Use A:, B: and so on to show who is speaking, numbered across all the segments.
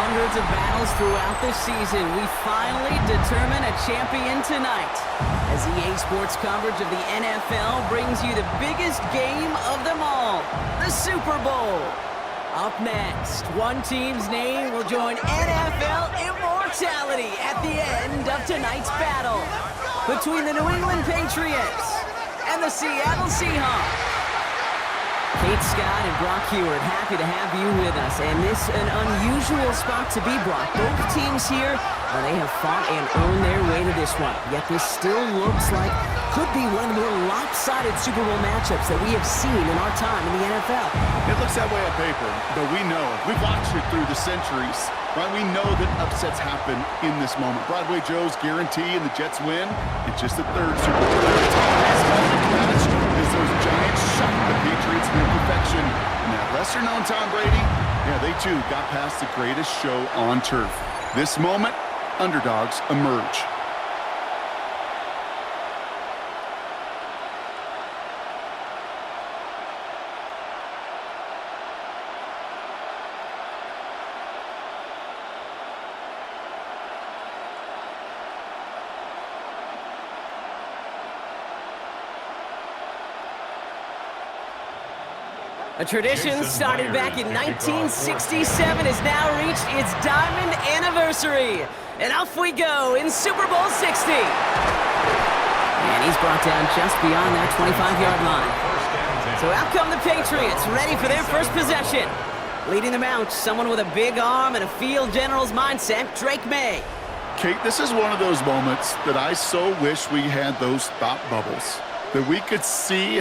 A: hundreds of battles throughout the season, we finally determine a champion tonight. As EA Sports coverage of the NFL brings you the biggest game of them all, the Super Bowl. Up next, one team's name will join NFL immortality at the end of tonight's battle between the New England Patriots and the Seattle Seahawks. Kate Scott and Brock Heward, happy to have you with us. And this an unusual spot to be, Brock. Both teams here, they have fought and earned their way to this one. Yet this still looks like could be one of the more lopsided Super Bowl matchups that we have seen in our time in the NFL.
B: It looks that way on paper, but we know. We've watched it through the centuries. Right? We know that upsets happen in this moment. Broadway Joe's guarantee and the Jets win. It's just the third Super Bowl. Match is those Giants shot the Patriots near perfection. And that lesser-known Tom Brady, yeah, they too got past the greatest show on turf. This moment, underdogs emerge.
A: A tradition started back in 1967 has now reached its diamond anniversary. And off we go in Super Bowl 60. And he's brought down just beyond that 25-yard line. So out come the Patriots, ready for their first possession. Leading them out, someone with a big arm and a field general's mindset, Drake Maye.
B: Kate, this is one of those moments that I so wish we had those thought bubbles. That we could see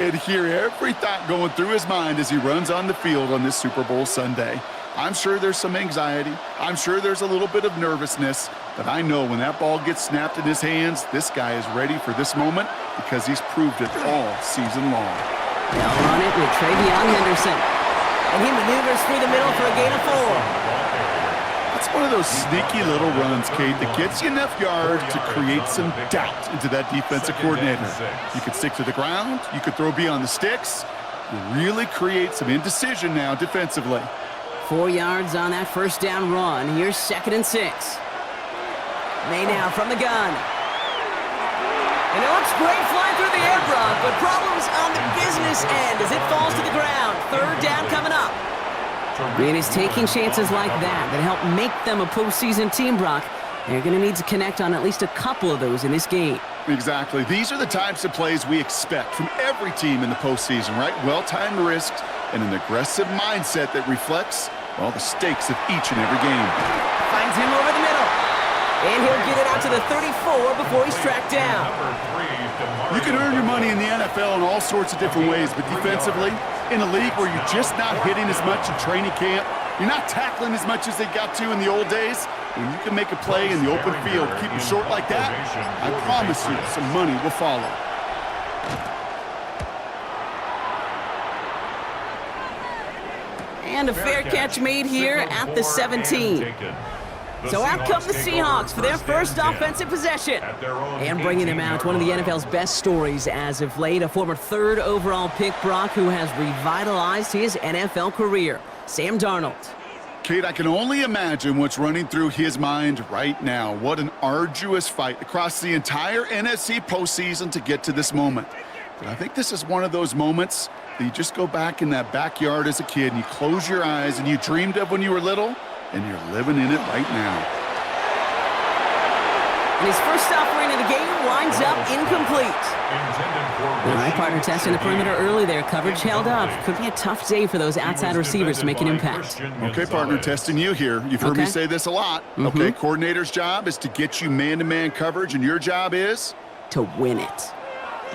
B: and hear every thought going through his mind as he runs on the field on this Super Bowl Sunday. I'm sure there's some anxiety. I'm sure there's a little bit of nervousness. But I know when that ball gets snapped in his hands, this guy is ready for this moment because he's proved it all season long.
A: They'll run it with Travion Henderson. And he maneuvers through the middle for a gain of 4.
B: It's one of those sneaky little runs, Kate, that gets you enough yards to create some doubt into that defensive coordinator. You could stick to the ground. You could throw beyond the sticks. You really create some indecision now defensively.
A: 4 yards on that first down run. Here's 2nd and 6. Maye now from the gun. And it looks great flying through the air, Brock, but problems on the business end as it falls to the ground. 3rd down coming up. And it's taking chances like that help make them a postseason team, Brock. They're going to need to connect on at least a couple of those in this game.
B: Exactly. These are the types of plays we expect from every team in the postseason, right? Well-timed risks and an aggressive mindset that reflects, well, the stakes of each and every game.
A: Finds him over the middle. And he'll get it out to the 34 before he's tracked down.
B: You can earn your money in the NFL in all sorts of different ways, but defensively, in a league where you're just not hitting as much in training camp, you're not tackling as much as they got to in the old days, when you can make a play in the open field, keep it short like that, I promise you some money will follow.
A: And a fair catch made here at the 17. So out come the Seahawks for their first offensive possession. And bringing them out, one of the NFL's best stories as of late, a former 3rd overall pick, Brock, who has revitalized his NFL career, Sam Darnold.
B: Kate, I can only imagine what's running through his mind right now. What an arduous fight across the entire NFC postseason to get to this moment. But I think this is one of those moments that you just go back in that backyard as a kid and you close your eyes and you dreamed of when you were little, and you're living in it right now.
A: And his first offering of the game winds up incomplete. All right, partner testing the perimeter early there. Coverage held up. Could be a tough day for those outside receivers to make an impact.
B: Okay, partner, testing you here. You've heard me say this a lot. Okay, coordinator's job is to get you man-to-man coverage, and your job is?
A: To win it.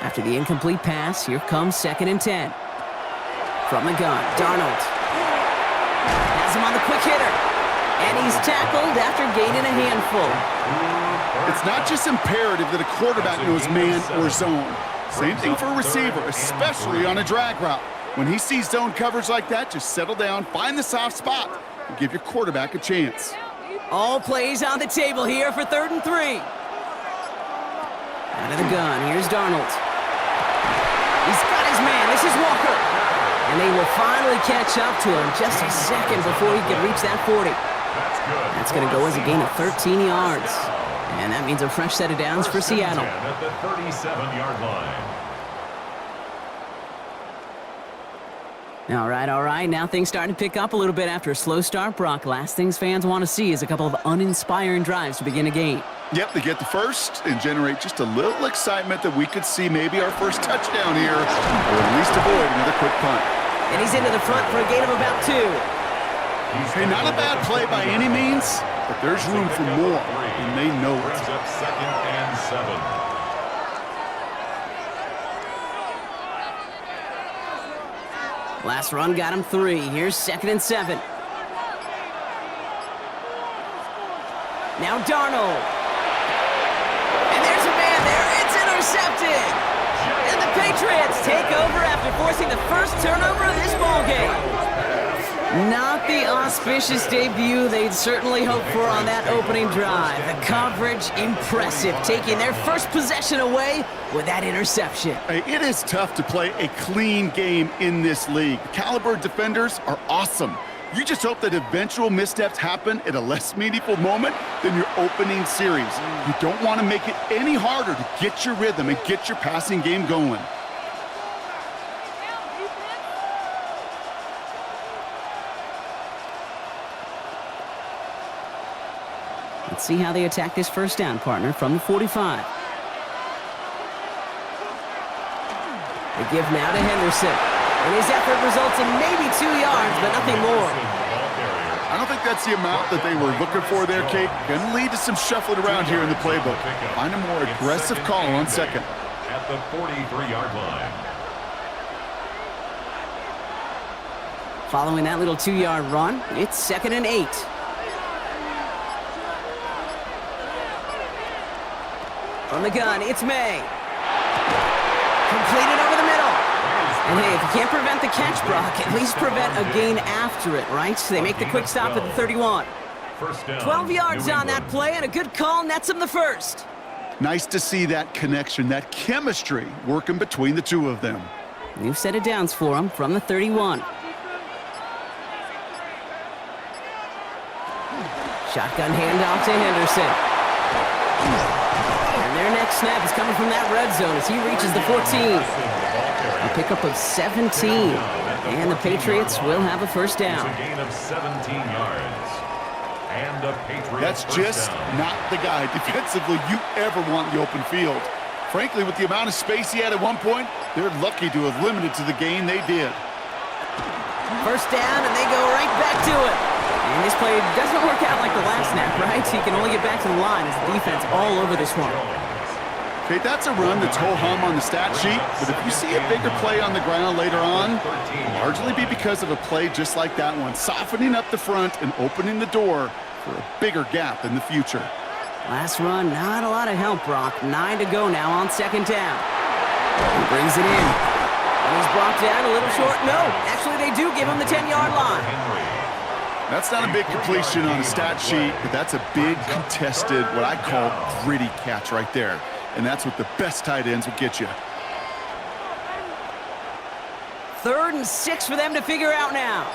A: After the incomplete pass, here comes 2nd and 10. From the gun, Darnold has him on the quick hitter. And he's tackled after gaining a handful.
B: It's not just imperative that a quarterback knows man or zone. Same thing for a receiver, especially on a drag route. When he sees zone coverage like that, just settle down, find the soft spot, and give your quarterback a chance.
A: All plays on the table here for 3rd and 3. Out of the gun, here's Darnold. He's got his man, this is Walker. And they will finally catch up to him just a second before he can reach that 40. That's going to go as a gain of 13 yards. And that means a fresh set of downs for Seattle.
C: At the 37-yard line.
A: All right. Now things starting to pick up a little bit after a slow start, Brock. Last things fans want to see is a couple of uninspiring drives to begin a game.
B: Yep, they get the first and generate just a little excitement that we could see maybe our first touchdown here, or at least avoid another quick punt.
A: And he's into the front for a gain of about 2.
B: Hey, not a bad play by any means, but there's room for more, and they know it.
C: Brings up 2nd and 7.
A: Last run got him 3. Here's 2nd and 7. Now Darnold. And there's a man there. It's intercepted. And the Patriots take over after forcing the first turnover of this ballgame. Not the auspicious debut they'd certainly hoped for on that opening drive. The coverage, impressive, taking their first possession away with that interception.
B: Hey, it is tough to play a clean game in this league. Caliber defenders are awesome. You just hope that eventual missteps happen at a less meaningful moment than your opening series. You don't want to make it any harder to get your rhythm and get your passing game going.
A: Let's see how they attack this first down, partner, from the 45. They give now to Henderson. And his effort results in maybe 2 yards, but nothing more.
B: I don't think that's the amount that they were looking for there, Kate. Going to lead to some shuffling around here in the playbook. Find a more aggressive call on second.
C: At the 43-yard line.
A: Following that little 2-yard run, it's 2nd and 8. From the gun, it's Maye. Completed over the middle. And hey, if you can't prevent the catch, Brock, at least prevent a gain after it, right? So they make the quick stop at the 31. 12 yards on that play, and a good call nets him the first.
B: Nice to see that connection, that chemistry working between the two of them.
A: New set of downs for him from the 31. Shotgun handoff to Henderson. And their next snap is coming from that red zone as he reaches the 14. A pickup of 17. And the Patriots will have a first down.
C: It's a gain of 17 yards. And the Patriots
B: That's just not the guy defensively you ever want in the open field. Frankly, with the amount of space he had at one point, they're lucky to have limited to the gain they did.
A: First down, and they go right back to it. And this play doesn't work out like the last snap, right? He can only get back to the line as the defense all over this one.
B: Okay, that's a run that's ho-hum on the stat sheet, but if you see a bigger play on the ground later on, it'll largely be because of a play just like that one, softening up the front and opening the door for a bigger gap in the future.
A: Last run, not a lot of help, Brock. 9 to go now on second down. He brings it in. And he's brought down a little short. No, actually they do give him the 10-yard line.
B: That's not a big completion on a stat sheet, but that's a big contested, what I call gritty catch right there. And that's what the best tight ends will get you.
A: 3rd and 6 for them to figure out now.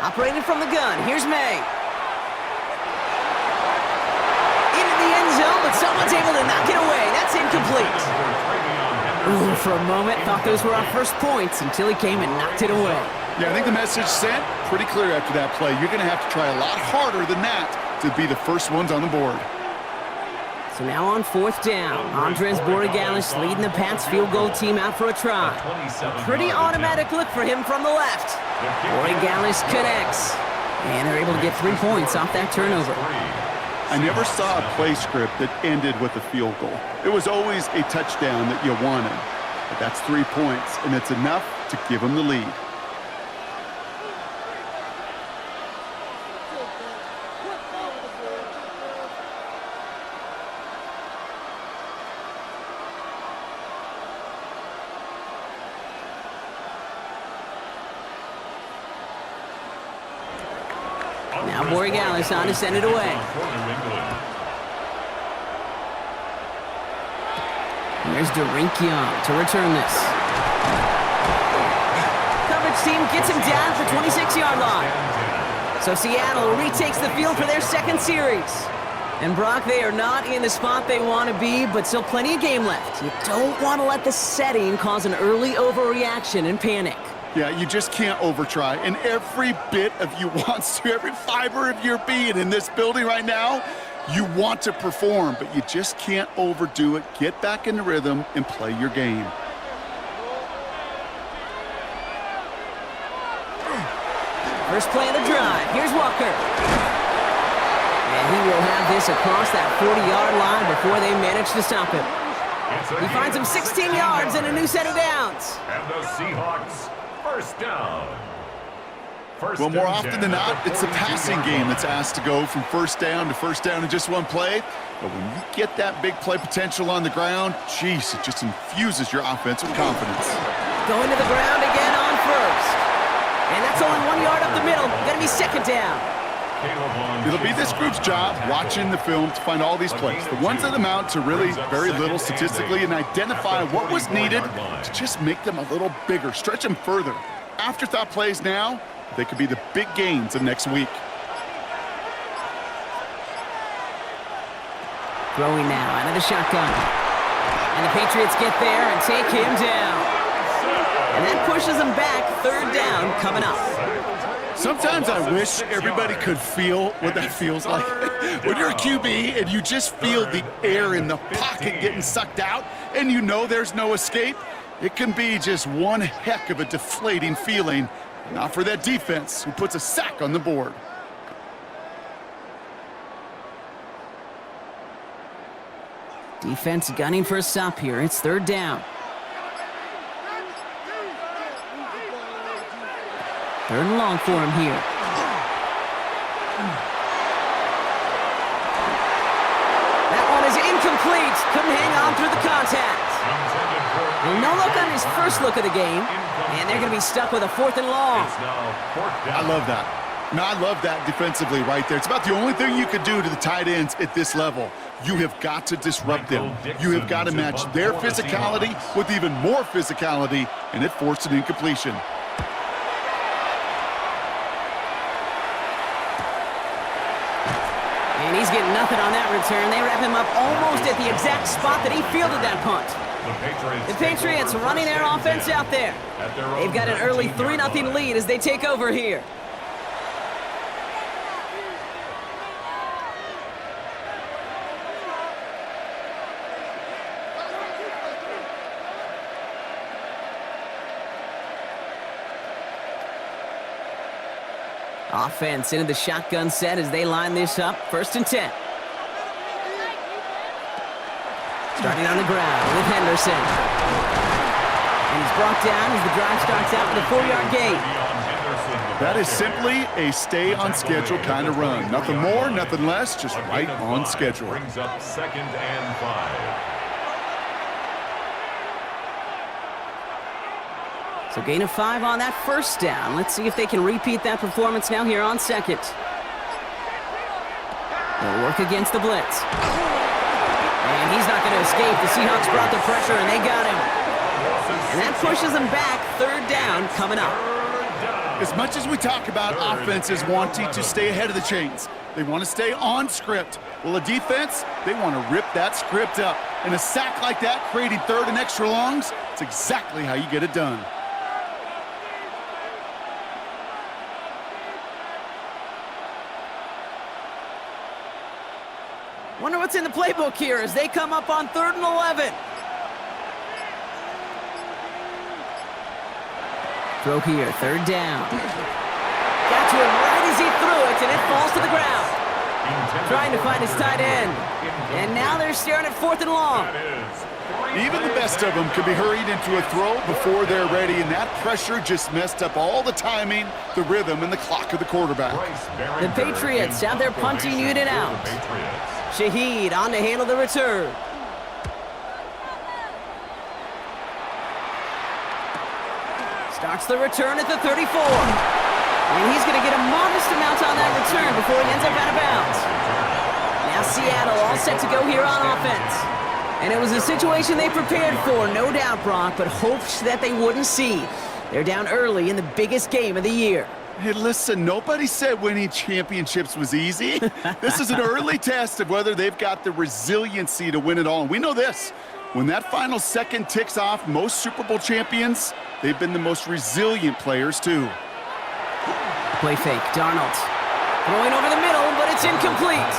A: Operated from the gun. Here's Maye. Into the end zone, but someone's able to knock it away. That's incomplete. Ooh, for a moment, thought those were our first points until he came and knocked it away.
B: Yeah, I think the message sent pretty clear after that play. You're going to have to try a lot harder than that to be the first ones on the board.
A: So now on 4th down, Andres Borregales leading the Pats field goal team out for a try. A pretty automatic look for him from the left. Borregales connects. And they're able to get 3 points off that turnover.
B: I never saw a play script that ended with a field goal. It was always a touchdown that you wanted. But that's 3 points, and it's enough to give them the lead.
A: Now Borregales on to send it away. And there's Drake Maye to return this. Seahawks team gets him down at the 26-yard line. So Seattle retakes the field for their second series. And Brock, they are not in the spot they want to be, but still plenty of game left. You don't want to let the setting cause an early overreaction and panic.
B: Yeah, you just can't overtry. And every bit of you wants to, every fiber of your being in this building right now, you want to perform, but you just can't overdo it. Get back in the rhythm and play your game.
A: First play of the drive. Here's Walker. And he will have this across that 40-yard line before they manage to stop him. He finds him 16 yards and a new set of downs.
C: And the Seahawks, first down.
B: Well, more often than not, it's the passing game that's asked to go from first down in just one play. But when you get that big play potential on the ground, geez, it just infuses your offense with confidence.
A: Going to the ground again on first. And that's only 1 yard up the middle. Going to be second down.
B: It'll be this group's job watching the film to find all these plays, the ones that amount to really very little statistically, and identify what was needed to just make them a little bigger, stretch them further. Afterthought plays now, they could be the big gains of next week.
A: Throwing now out of the shotgun. And the Patriots get there and take him down. And that pushes them back. Third down coming up.
B: Sometimes I wish everybody could feel what that feels like. When you're a QB and you just feel the air in the pocket getting sucked out and you know there's no escape, it can be just one heck of a deflating feeling. Not for that defense who puts a sack on the board.
A: Defense gunning for a stop here. It's third down. Third and long for him here. That one is incomplete. Couldn't hang on through the contact. And no look on his first look of the game. And they're going to be stuck with a fourth and long.
B: I love that. No, I love that defensively right there. It's about the only thing you could do to the tight ends at this level. You have got to disrupt them. You have got to match their physicality with even more physicality, and it forced an incompletion.
A: And he's getting nothing on that return. They wrap him up almost at the exact spot that he fielded that punt. The Patriots running their offense out there. They've got an early 3-0 lead as they take over here. Offense into the shotgun set as they line this up. First and 10. Starting on the ground with Henderson. And he's brought down as the drive starts out with a 4-yard gain.
B: That is simply a stay-on-schedule kind of run. Nothing more, nothing less, just right on schedule.
C: Brings up second and 5.
A: So gain of 5 on that first down. Let's see if they can repeat that performance now here on second. They'll work against the blitz. And he's not going to escape. The Seahawks brought the pressure, and they got him. And that pushes them back. Third down coming up.
B: As much as we talk about offenses wanting to stay ahead of the chains, they want to stay on script. Well, a defense, they want to rip that script up. And a sack like that, creating third and extra longs, it's exactly how you get it done.
A: Wonder what's in the playbook here as they come up on 3rd and 11. Throw here, 3rd down. Got to him right as he threw it, and it falls to the ground. Trying to find his tight end. And now they're staring at 4th and long.
B: Even the best of them could be hurried into a throw before they're ready, and that pressure just messed up all the timing, the rhythm, and the clock of the quarterback.
A: The Patriots have their punting unit out. Shaheed on to handle the return. Starts the return at the 34. And he's going to get a modest amount on that return before he ends up out of bounds. Now Seattle all set to go here on offense. And it was a situation they prepared for, no doubt, Brock, but hoped that they wouldn't see. They're down early in the biggest game of the year.
B: Hey, listen, nobody said winning championships was easy. This is an early test of whether they've got the resiliency to win it all. And we know this. When that final second ticks off, most Super Bowl champions, they've been the most resilient players, too.
A: Play fake. Darnold throwing over the middle, but it's incomplete.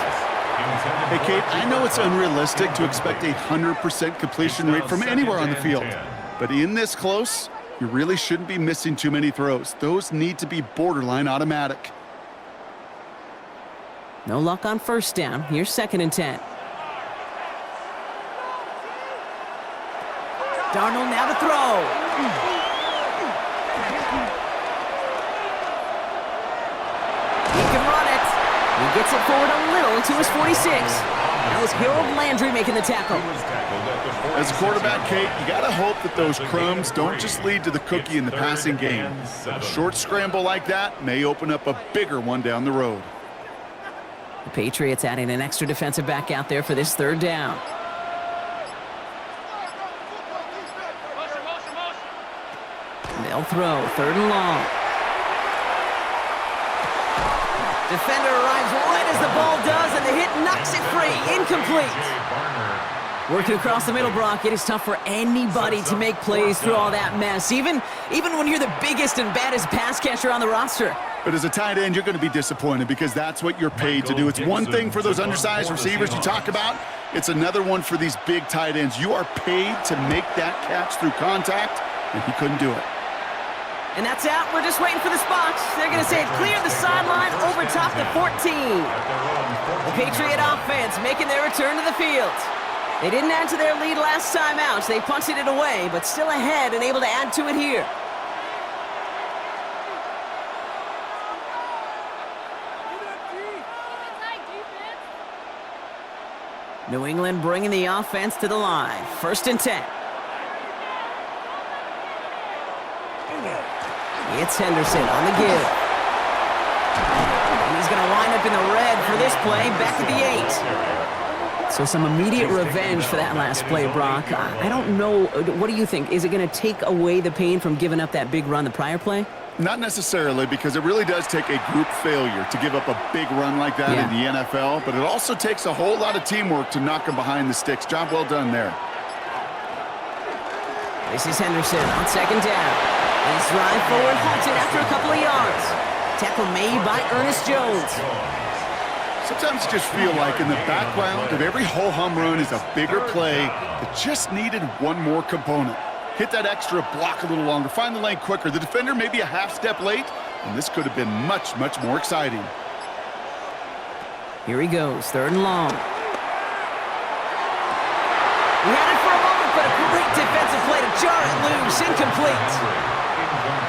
B: Hey, Kate, I know it's unrealistic to expect a 100% completion rate from anywhere on the field. But in this close, you really shouldn't be missing too many throws. Those need to be borderline automatic.
A: No luck on first down. Here's 2nd and 10. Darnold now to throw. He can run it. He gets it forward a little to his 46. That was Harold Landry making the tackle.
B: As a quarterback, Kate, you got to hope that those crumbs don't just lead to the cookie in the passing game. A short scramble like that may open up a bigger one down the road.
A: The Patriots adding an extra defensive back out there for this 3rd down. They'll throw 3rd and long. Defender arrives right as the ball does, and the hit knocks it free. Incomplete. Working across the middle, Brock, it is tough for anybody to make plays through all that mess, even when you're the biggest and baddest pass catcher on the roster.
B: But as a tight end, you're going to be disappointed because that's what you're paid to do. It's one thing for those undersized receivers you talk about. It's another one for these big tight ends. You are paid to make that catch through contact, and he couldn't do it.
A: And that's out. We're just waiting for the spots. They're going to say it clear the sideline over top the 14. The Patriot offense making their return to the field. They didn't add to their lead last time out. They punted it away, but still ahead and able to add to it here. New England bringing the offense to the line. 1st and 10. It's Henderson on the give. And he's going to wind up in the red for this play, back at the 8. So some immediate revenge for that last play, Brock. I don't know. What do you think? Is it going to take away the pain from giving up that big run the prior play?
B: Not necessarily, because it really does take a group failure to give up a big run like that in the NFL, but it also takes a whole lot of teamwork to knock them behind the sticks. Job well done there.
A: This is Henderson on 2nd down. His drive forward halted after a couple of yards. Tackle made by Ernest Jones.
B: Sometimes you just feel like in the background of every ho-hum run is a bigger play that just needed one more component. Hit that extra block a little longer, find the lane quicker. The defender may be a half step late, and this could have been much, much more exciting.
A: Here he goes, 3rd and long. He had it for a moment, but a great defensive play to jar it loose, incomplete.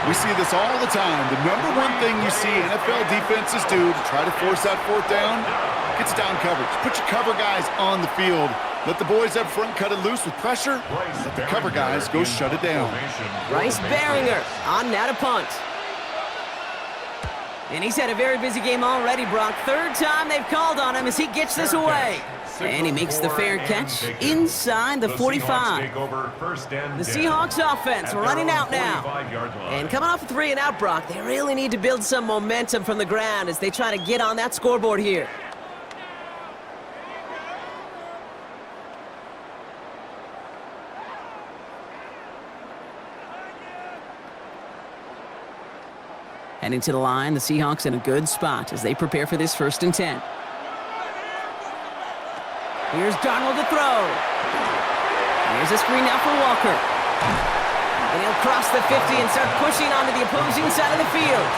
B: We see this all the time. The #1 thing you see NFL defenses do to try to force that 4th down, gets down coverage. Put your cover guys on the field. Let the boys up front cut it loose with pressure. Let the cover guys go shut it down.
A: Bryce Baringer on now to punt. And he's had a very busy game already, Brock. 3rd time they've called on him as he gets this away. And he makes the fair catch inside the 45. The Seahawks offense running out now. And coming off a 3 and out, Brock, they really need to build some momentum from the ground as they try to get on that scoreboard here. Heading to the line, the Seahawks in a good spot as they prepare for this 1st and 10. Here's Darnold to throw. Here's a screen now for Walker. And he'll cross the 50 and start pushing onto the opposing side of the field.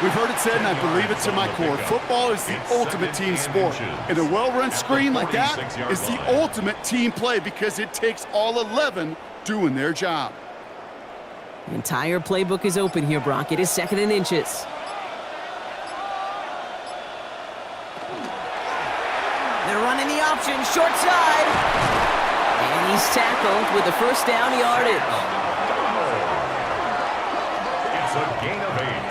B: We've heard it said, and I believe it to my core, football is the ultimate team sport. And a well-run screen like that is the ultimate team play because it takes all 11 doing their job.
A: The entire playbook is open here, Brock. It is 2nd and inches. They're running the option, short side. And he's tackled with the 1st down yardage.
C: It's a gain of 8.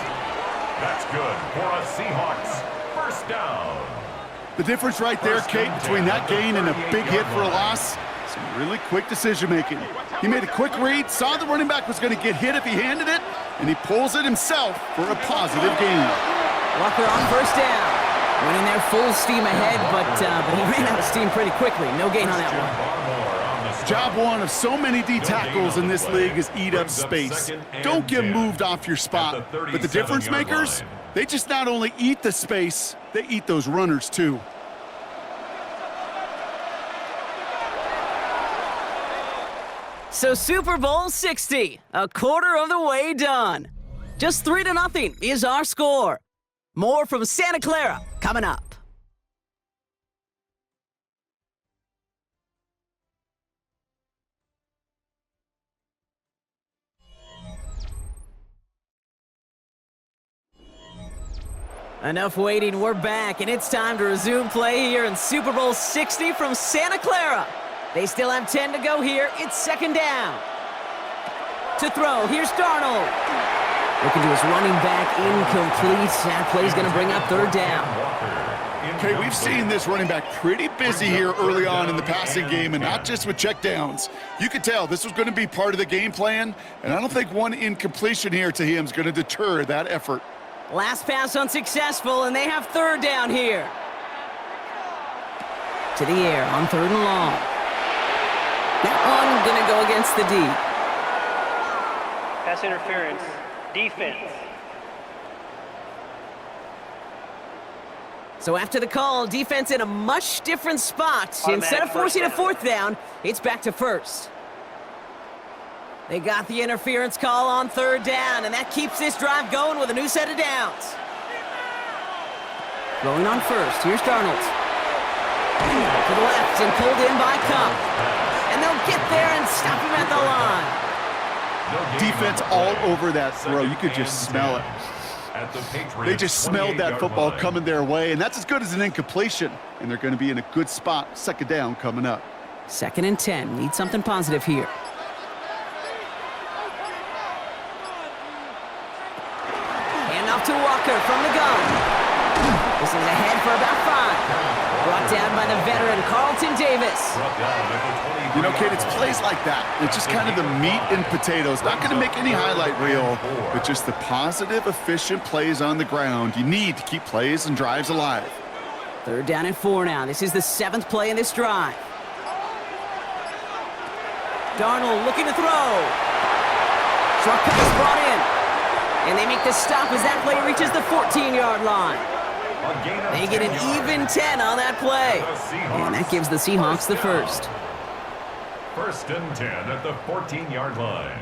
C: That's good for a Seahawks 1st down.
B: The difference right there, Kate, between that gain and a big hit for a loss, Some really quick decision-making. He made a quick read, saw the running back was going to get hit if he handed it, and he pulls it himself for a positive gain.
A: Walker on first down. Winning there full steam ahead, but he ran out of steam pretty quickly. No gain on that one.
B: Job one of so many D tackles in this league is eat up space. Don't get moved off your spot. But the difference makers, they just not only eat the space, they eat those runners too.
A: So Super Bowl 60, a quarter of the way done. Just 3-0 is our score. More from Santa Clara coming up. Enough waiting, we're back, and it's time to resume play here in Super Bowl 60 from Santa Clara. They still have 10 to go here. It's second down. To throw, here's Darnold. Looking to his running back, incomplete. That play's going to bring up third down.
B: Okay, we've seen this running back pretty busy here early on in the passing game, and not just with checkdowns. You could tell this was going to be part of the game plan, and I don't think one incompletion here to him is going to deter that effort.
A: Last pass unsuccessful, and they have third down here. To the air on third and long. That one going to go against the D.
D: Pass interference. Defense.
A: So after the call, defense in a much different spot. Instead of forcing a fourth down, it's back to first. They got the interference call on third down, and that keeps this drive going with a new set of downs. Rolling on first, here's Darnold. To the left and pulled in by Cup. And they'll get there and stop him at the line.
B: Defense all over that throw. You could just smell it. They just smelled that football coming their way, and that's as good as an incompletion. And they're going to be in a good spot. Second down coming up.
A: 2nd and 10. Need something positive here. Off to Walker from the gun. This is ahead for about 5. Brought down by the veteran Carlton Davis.
B: You know, Kate, it's plays like that. It's just kind of the meat and potatoes. Not going to make any highlight reel, but just the positive, efficient plays on the ground. You need to keep plays and drives alive.
A: Third down and 4 now. This is the 7th play in this drive. Darnold looking to throw. Short pass brought in. And they make the stop as that play reaches the 14-yard line. They get an even 10 on that play. And that gives the Seahawks the first.
C: 1st and 10 at the 14-yard line.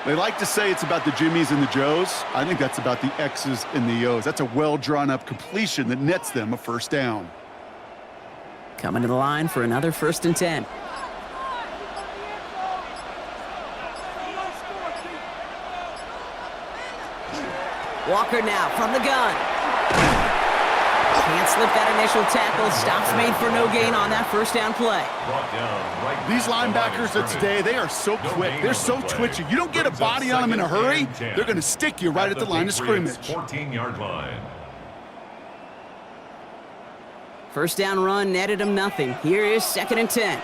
B: They like to say it's about the Jimmies and the Joes. I think that's about the X's and the O's. That's a well-drawn-up completion that nets them a first down.
A: Coming to the line for another 1st and 10. Walker now from the gun. Can't slip that initial tackle. Stops made for no gain on that first down play.
B: These linebackers of today, they are so quick. They're so twitchy. You don't get a body on them in a hurry, they're going to stick you right at the line of scrimmage.
C: 14-yard line.
A: First down run netted him nothing. Here is 2nd and 10.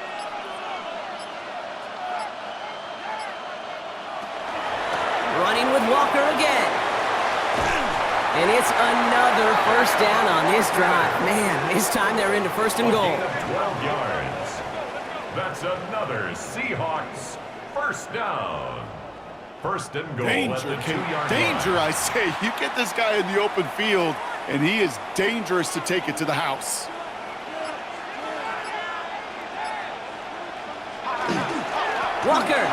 A: Running with Walker again. And it's another first down on this drive. Man, this time they're into 1st and goal.
C: 12 yards. That's another Seahawks first down. 1st and goal.
B: Danger,
C: at the 2-yard
B: danger,
C: line.
B: I say. You get this guy in the open field, and he is dangerous to take it to the house.
A: Walker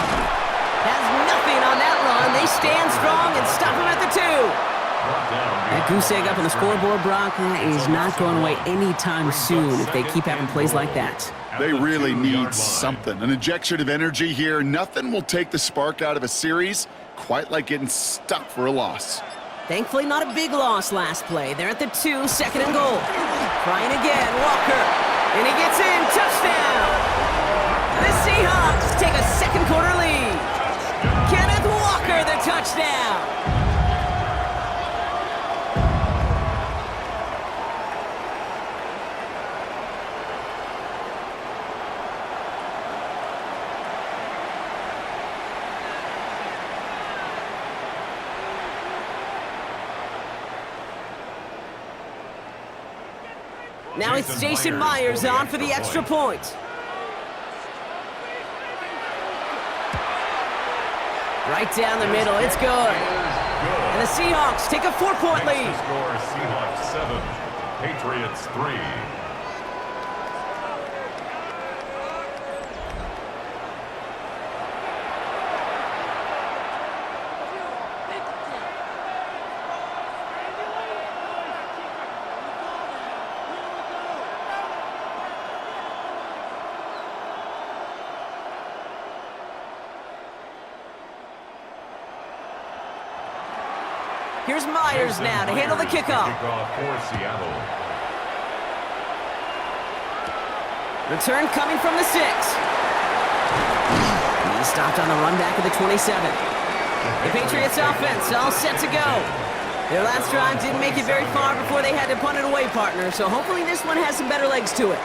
A: has nothing on that run. They stand strong and stop him at the 2. That goose egg up on the scoreboard, Brock, is not going away anytime soon if they keep having plays like that.
B: They really need something. An injection of energy here. Nothing will take the spark out of a series quite like getting stuck for a loss.
A: Thankfully, not a big loss last play. They're at the 2, 2nd and goal. Trying again, Walker. And he gets in. Touchdown! The Seahawks take a second quarter lead. Kenneth Walker, the touchdown. Now it's Jason Myers on for the extra point. Right down the middle, it's good. And the Seahawks take a 4-point lead.
C: Score Seahawks 7, Patriots 3.
A: Here's Myers now to handle the kickoff.
C: Kickoff for Seattle.
A: Return coming from the 6. He's stopped on the run back of the 27. The Patriots offense all set to go. Their last drive didn't make it very far before they had to punt it away, partner, so hopefully this one has some better legs to it.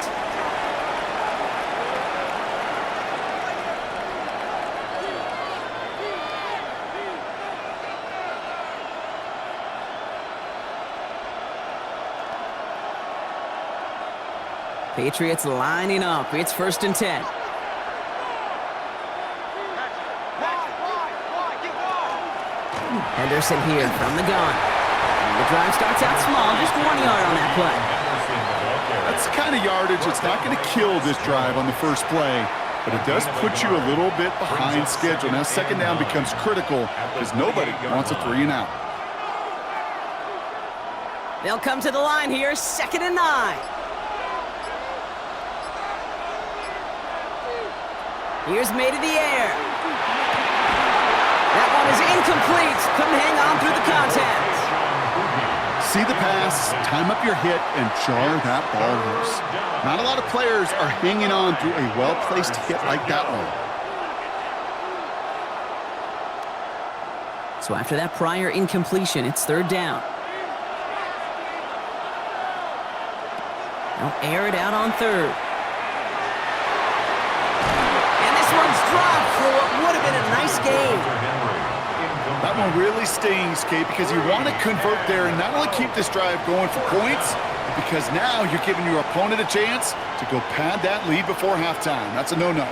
A: Patriots lining up. It's 1st and 10. Henderson here from the gun. And the drive starts out small, just 1 yard on that play.
B: That's the kind of yardage that's not going to kill this drive on the first play, but it does put you a little bit behind schedule. Now, 2nd down becomes critical because nobody wants a 3 and out.
A: They'll come to the line here, 2nd and 9. Here's Maye to the air. That one is incomplete. Couldn't hang on through the contact.
B: See the pass, time up your hit, and jar that ball loose. Not a lot of players are hanging on through a well-placed hit like that one.
A: So after that prior incompletion, it's 3rd down. They'll air it out on 3rd. One's dropped for what would have been a nice game.
B: That one really stings, Kate, because you want to convert there and not only keep this drive going for points, but because now you're giving your opponent a chance to go pad that lead before halftime. That's a no-no.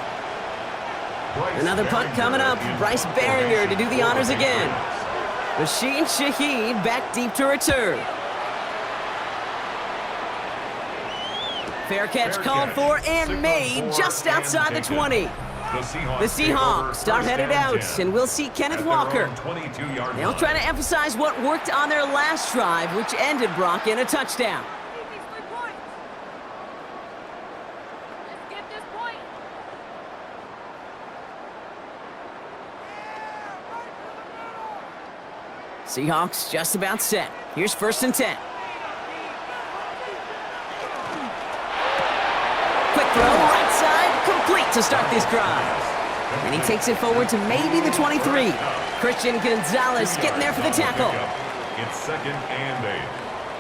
A: Another punt coming up. Bryce Behringer to do the honors again. Rashid Shaheed back deep to return. Fair catch called for and made just outside the 20. The Seahawks are headed out, and we'll see Kenneth Walker. They'll try to emphasize what worked on their last drive, which ended, Brock, in a touchdown. Seahawks just about set. Here's 1st and 10. Quick throw, right side, complete to start this drive. And he takes it forward to maybe the 23. Christian Gonzalez getting there for the tackle.
C: It's 2nd and 8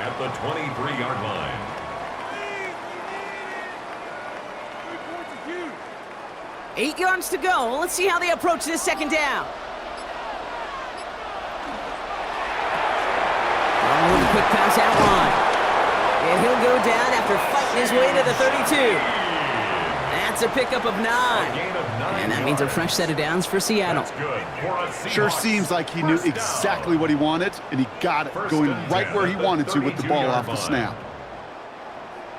C: at the 23-yard line.
A: Eight yards to go. Let's see how they approach this 2nd down. Oh, with a quick pass out wide. And he'll go down after fighting his way to the 32. That's a pickup of 9. And that means a fresh set of downs for Seattle.
B: Sure seems like he knew exactly what he wanted, and he got it, going right where he wanted to with the ball off the snap.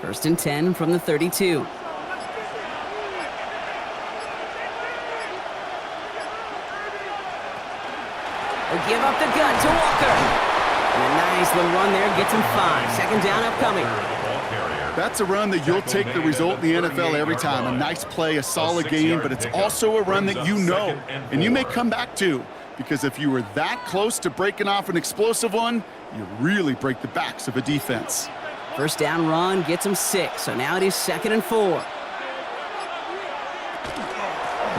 A: 1st and 10 from the 32. He'll give up the gun to Walker. And a nice little run there gets him 5. 2nd down upcoming.
B: That's a run that you'll take the result in the NFL every time. A nice play, a solid game, but it's also a run that you know and you may come back to, because if you were that close to breaking off an explosive one, you really break the backs of a defense.
A: 1st down run gets him 6, so now it is 2nd and 4.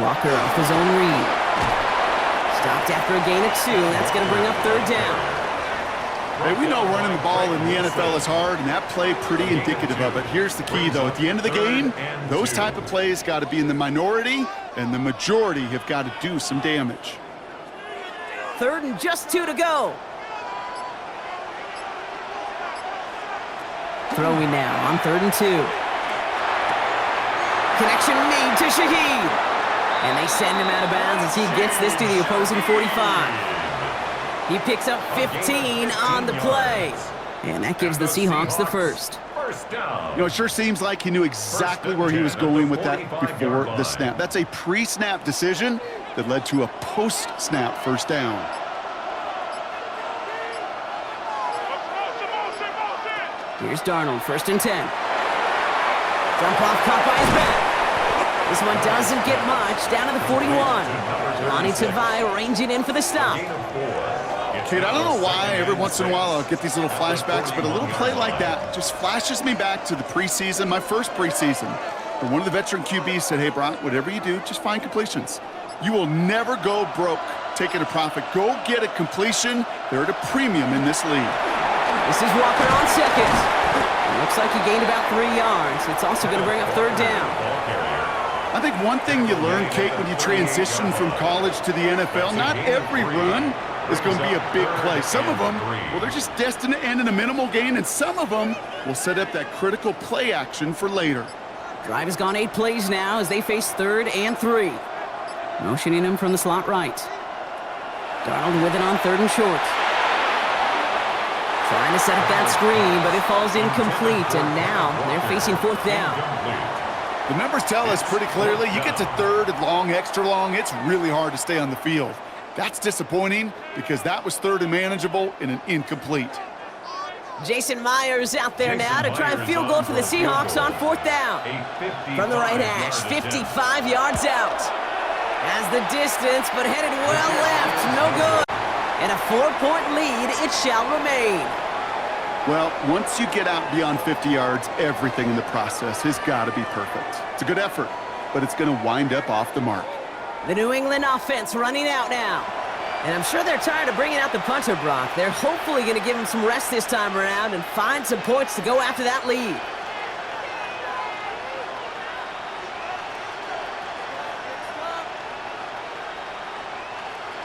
A: Walker off his own read. Stopped after a gain of 2, and that's going to bring up 3rd down.
B: Hey, we know running the ball in the NFL is hard, and that play pretty indicative of it. Here's the key, though. At the end of the game, those type of plays got to be in the minority, and the majority have got to do some damage.
A: 3rd and just 2 to go. throwing now on 3rd and 2. Connection made to Shaheed. And they send him out of bounds as he gets this to the opposing 45. He picks up 15 on the play. And that gives the Seahawks the first.
B: You know, it sure seems like he knew exactly where he was going with that before the snap. That's a pre-snap decision that led to a post-snap first down.
A: Here's Darnold, 1st and 10. Jump off, caught by his back. This one doesn't get much, down to the 41. Lonnie Tavai ranging in for the stop.
B: Kid, I don't know why every once in a while I'll get these little flashbacks, but a little play like that just flashes me back to the preseason, my first preseason. And one of the veteran QBs said, hey, Brock, whatever you do, just find completions. You will never go broke taking a profit. Go get a completion. They're at a premium in this league.
A: This is Walker on 2nd. Looks like he gained about 3 yards. It's also going to bring up 3rd down.
B: I think one thing you learn, Kate, when you transition from college to the NFL, not every run is going to be a big play. Some of them, well, they're just destined to end in a minimal gain, and some of them will set up that critical play action for later.
A: Drive has gone 8 plays now as they face 3rd and 3. Motioning him from the slot right. Darnold with it on 3rd and short. Trying to set up that screen, but it falls incomplete, and now they're facing 4th down.
B: The numbers tell us pretty clearly, you get to 3rd and long, extra long, it's really hard to stay on the field. That's disappointing because that was 3rd and manageable in an incomplete.
A: Jason Myers out there now to try a field goal for the Seahawks on 4th down. From the right hash, 55 yards out. Has the distance, but headed well left, no good. And a 4-point lead, it shall remain.
B: Well, once you get out beyond 50 yards, everything in the process has got to be perfect. It's a good effort, but it's going to wind up off the mark.
A: The New England offense running out now. And I'm sure they're tired of bringing out the punter, Brock. They're hopefully going to give him some rest this time around and find some points to go after that lead.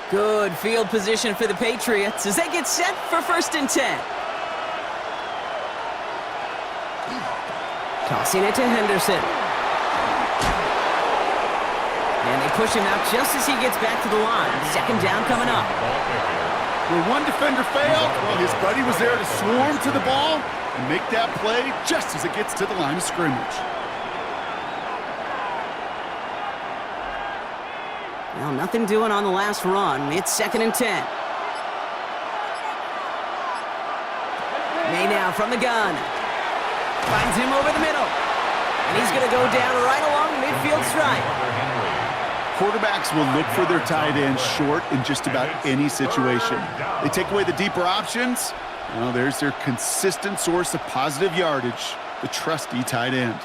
A: Good field position for the Patriots as they get set for 1st and 10. Tossing it to Henderson. And they push him out just as he gets back to the line. 2nd down coming up.
B: Where one defender failed, well, his buddy was there to swarm to the ball and make that play just as it gets to the line of scrimmage.
A: Well, nothing doing on the last run. It's 2nd and 10. Maye now from the gun. Finds him over the middle. And he's going to go down right along the midfield stripe.
B: Quarterbacks will look for their tight end short in just about any situation. They take away the deeper options. Well, there's their consistent source of positive yardage, the trusty tight end.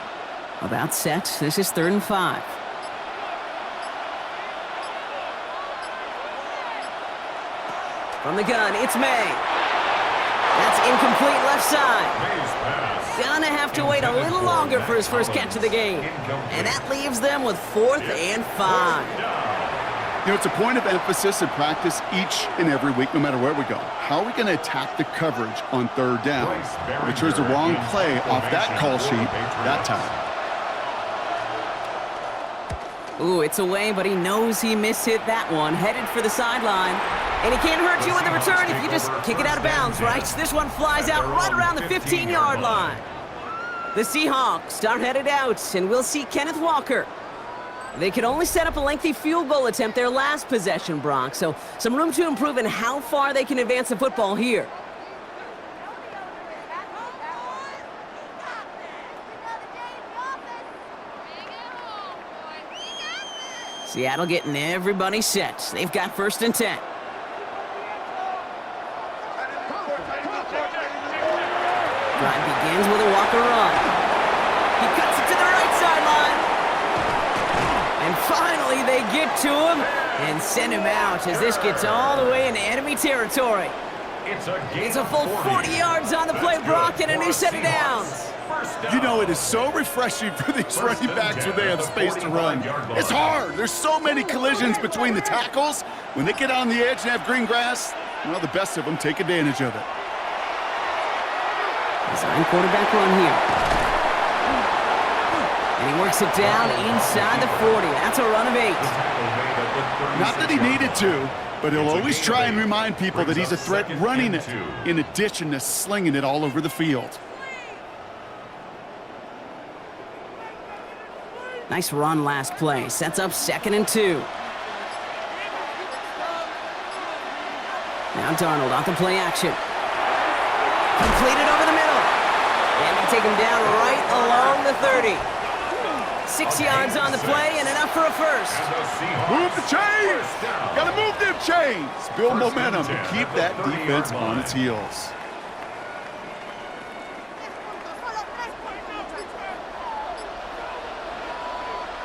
A: About set. This is 3rd and 5. From the gun, it's Maye. That's incomplete left side. Gonna have to wait a little longer for his first catch of the game. And that leaves them with 4th and 5.
B: You know, it's a point of emphasis in practice each and every week, no matter where we go. How are we going to attack the coverage on 3rd down? We chose the wrong play off that call sheet that time.
A: Ooh, it's away, but he knows he mishit that one. Headed for the sideline. And he can't hurt you with the return if you just kick it out of bounds, right? This one flies out right around the 15-yard line. The Seahawks are headed out, and we'll see Kenneth Walker. They could only set up a lengthy field goal attempt their last possession, Brock, so some room to improve in how far they can advance the football here. Seattle getting everybody set. They've got 1st and 10. Drive begins with a Walker run. He cuts it to the right sideline. And finally they get to him and send him out as this gets all the way into enemy territory. It's a full 40 yards on the play, Brock, and a new set of downs.
B: You know, it is so refreshing for these running backs when they have space to run. It's hard. There's so many collisions between the tackles. When they get on the edge and have green grass, well, the best of them take advantage of it.
A: Design quarterback run here. And he works it down inside the 40. That's a run of 8.
B: Not that he needed to, but he'll always try and remind people that he's a threat running it, in addition to slinging it all over the field.
A: Nice run last play. Sets up 2nd and 2. Now Darnold off the play action. Completed over the middle. And they take him down right along the 30. 6 yards on the play and enough for a first.
B: Move the chains! Gotta move them chains! Build momentum and keep that defense on its heels.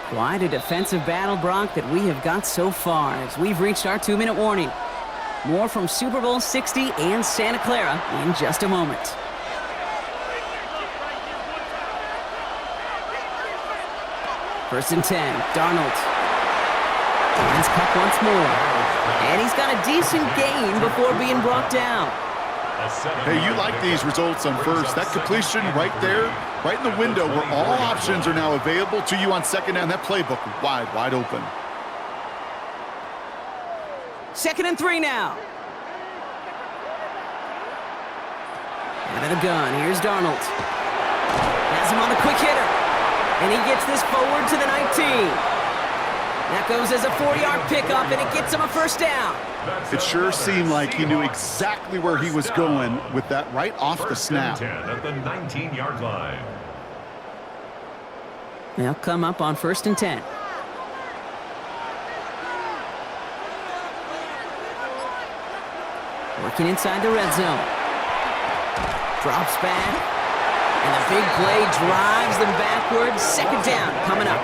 A: Quite a defensive battle, Brock, that we have got so far as we've reached our 2-minute warning. More from Super Bowl 60 and Santa Clara in just a moment. First and 10, Darnold. Hands cut once more. And he's got a decent gain before being brought down.
B: Hey, you like these results on first. That completion right there, right in the window where all options are now available to you on 2nd down. That playbook wide open.
A: 2nd and 3 now. Out of the gun, here's Darnold. Has him on the quick hitter. And he gets this forward to the 19. That goes as a 4-yard pickup, and it gets him a first down.
B: It sure seemed like he knew exactly where he was going with that right off the snap.
C: 10 at the 19-yard line.
A: They'll come up on 1st and 10. Working inside the red zone. Drops back. And the big play drives them backwards. 2nd down coming up.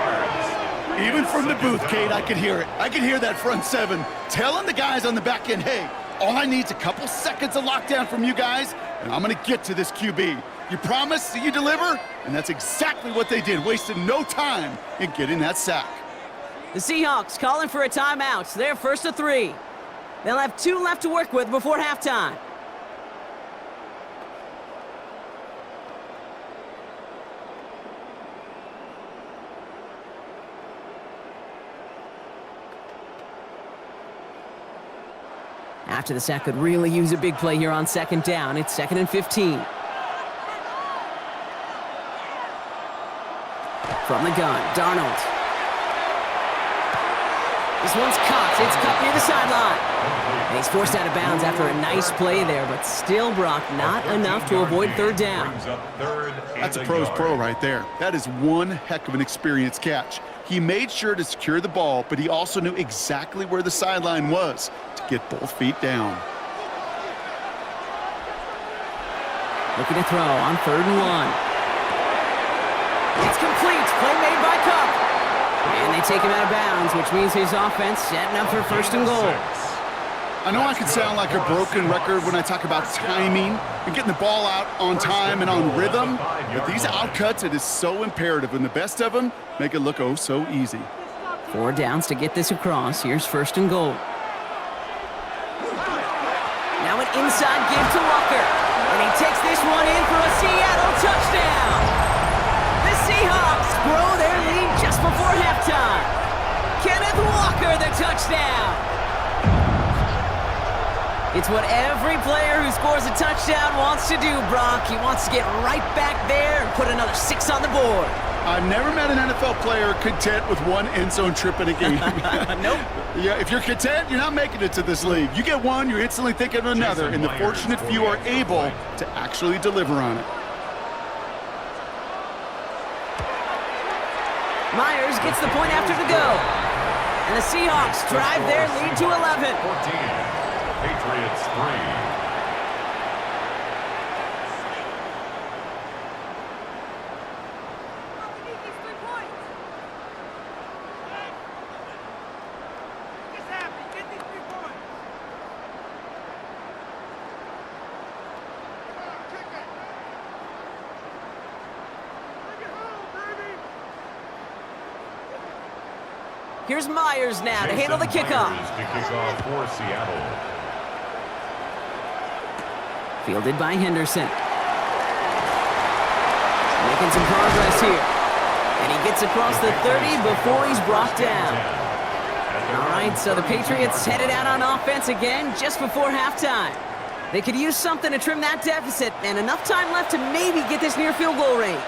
B: Even from the booth, Kate, I could hear it. I could hear that front 7 telling the guys on the back end, hey, all I need is a couple seconds of lockdown from you guys, and I'm going to get to this QB. You promise that you deliver? And that's exactly what they did, wasted no time in getting that sack.
A: The Seahawks calling for a timeout. They're 1st and 3. They'll have 2 left to work with before halftime. After the sack could really use a big play here on 2nd down. It's 2nd and 15. From the gun, Darnold. This one's caught. It's cut near the sideline. And he's forced out of bounds after a nice play there, but still, Brock, not enough to avoid 3rd down.
B: That's a pro's pro right there. That is one heck of an experienced catch. He made sure to secure the ball, but he also knew exactly where the sideline was to get both feet down.
A: Looking to throw on 3rd and 1. It's complete. Play made by Cup. And they take him out of bounds, which means his offense setting up for 1st and goal.
B: I know I can sound like a broken record when I talk about timing and getting the ball out on time and on rhythm, but these outcuts, it is so imperative, and the best of them make it look oh so easy.
A: 4 downs to get this across. Here's 1st and goal. Now an inside give to Walker, and he takes this one in for a Seattle touchdown. The Seahawks grow their lead just before halftime. Kenneth Walker, the touchdown. It's what every player who scores a touchdown wants to do, Brock. He wants to get right back there and put another 6 on the board.
B: I've never met an NFL player content with one end zone trip in a game.
A: Nope.
B: Yeah, if you're content, you're not making it to this league. You get one, you're instantly thinking of another, and the fortunate few are able to actually deliver on it.
A: Myers gets the point after the go. And the Seahawks drive their lead to 11.
C: 14. Patriots 3.
A: Here's Myers now to handle the kickoff.
C: To kick off for Seattle.
A: Fielded by Henderson. Making some progress here. And he gets across the 30 before he's brought down. All right, so the Patriots headed out on offense again just before halftime. They could use something to trim that deficit, and enough time left to maybe get this near field goal range.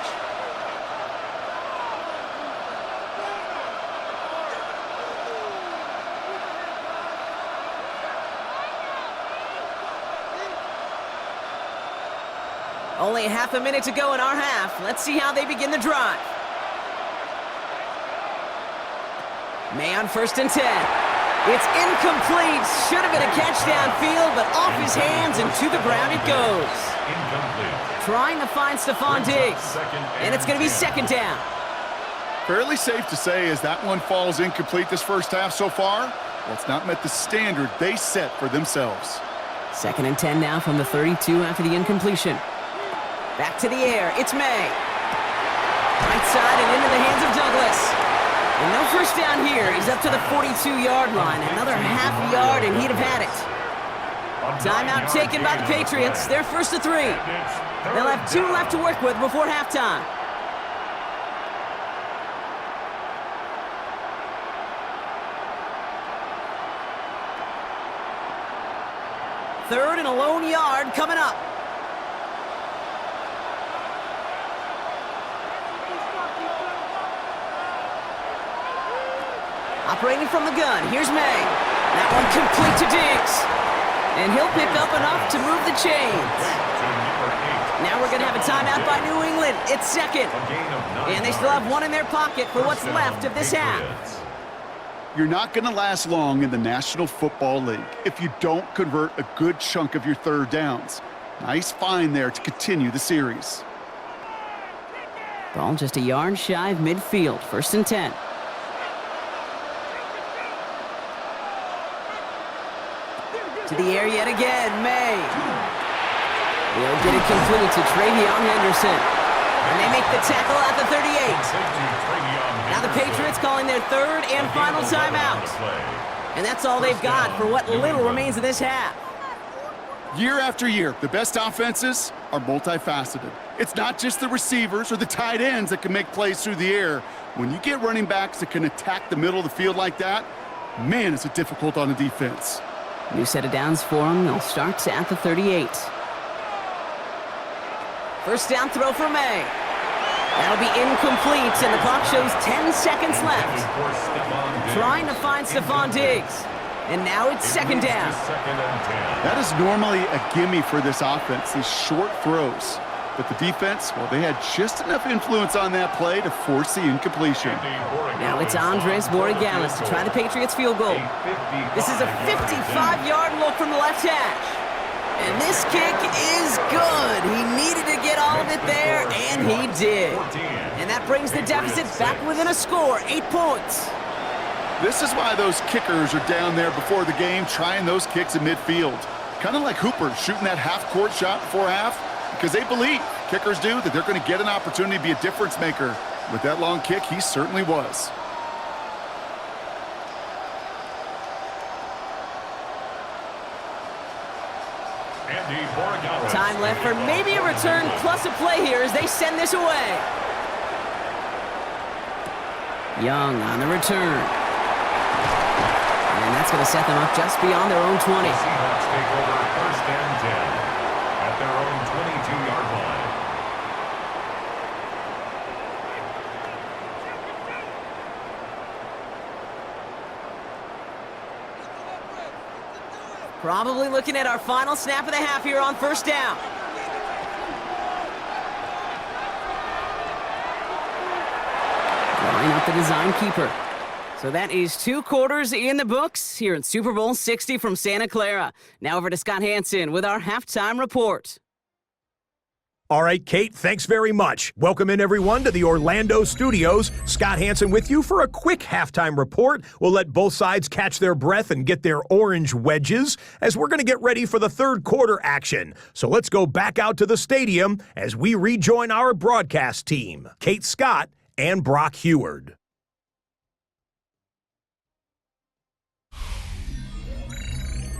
A: Only half a minute to go in our half. Let's see how they begin the drive. Maye on 1st and 10. It's incomplete. Should have been a catch downfield, but off his hands and to the ground it goes. Incomplete. Trying to find Stephon Diggs. And it's going to be 2nd down.
B: Fairly safe to say as that one falls incomplete this first half so far, well, it's not met the standard they set for themselves.
A: 2nd and 10 now from the 32 after the incompletion. Back to the air. It's Maye. Right side and into the hands of Douglas. And no first down here. He's up to the 42-yard line. Another half yard, and he'd have had it. Timeout taken by the Patriots. They're 1st and 3. They'll have 2 left to work with before halftime. Third and a lone yard coming up. Operating from the gun, here's Maye. That one complete to Diggs. And he'll pick up enough to move the chains. Now we're going to have a timeout by New England. It's 2nd. And they still have 1 in their pocket for what's left of this half.
B: You're not going to last long in the National Football League if you don't convert a good chunk of your 3rd downs. Nice find there to continue the series.
A: Ball just a yard shy of midfield. 1st and 10. To the air yet again, Maye. He'll get it complete to Travion Henderson. And they make the tackle at the 38. Now the Patriots calling their 3rd and final timeout. And that's all they've got for what little remains of this half.
B: Year after year, the best offenses are multifaceted. It's not just the receivers or the tight ends that can make plays through the air. When you get running backs that can attack the middle of the field like that, man, is it difficult on the defense.
A: New set of downs for them. They'll start at the 38. First down throw for Maye. That'll be incomplete, and the clock shows 10 seconds left. Trying to find Stephon Diggs. And now it's 2nd down.
B: That is normally a gimme for this offense, these short throws. But the defense, well, they had just enough influence on that play to force the incompletion.
A: Now it's Andres Borregales to try the Patriots field goal. This is a 55-yard look from the left hash. And this kick is good. He needed to get all of it there, and he did. And that brings the deficit back within a score, 8 points.
B: This is why those kickers are down there before the game trying those kicks in midfield. Kind of like Hooper shooting that half-court shot before half. Because they believe, kickers do, that they're going to get an opportunity to be a difference maker. With that long kick, he certainly was.
A: Time left for maybe a return plus a play here as they send this away. Young on the return. And that's going to set them up just beyond their own 20.
C: The Seahawks take over 1st and 10 at their own 22-yard line.
A: Probably looking at our final snap of the half here on 1st down. Drawing up the design keeper. So that is 2 quarters in the books here in Super Bowl 60 from Santa Clara. Now over to Scott Hansen with our halftime report.
E: All right, Kate, thanks very much. Welcome in, everyone, to the Orlando studios. Scott Hansen with you for a quick halftime report. We'll let both sides catch their breath and get their orange wedges as we're going to get ready for the 3rd quarter action. So let's go back out to the stadium as we rejoin our broadcast team, Kate Scott and Brock Heward.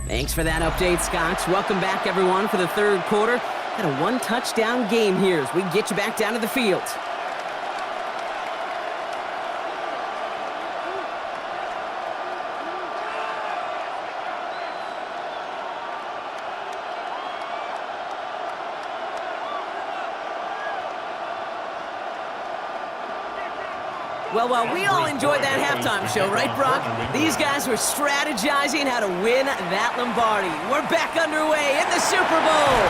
A: Thanks for that update, Scott. Welcome back, everyone, for the 3rd quarter. Got a one-touchdown game here as we get you back down to the field. Well, we all enjoyed that halftime show, right, Brock? These guys were strategizing how to win that Lombardi. We're back underway in the Super Bowl.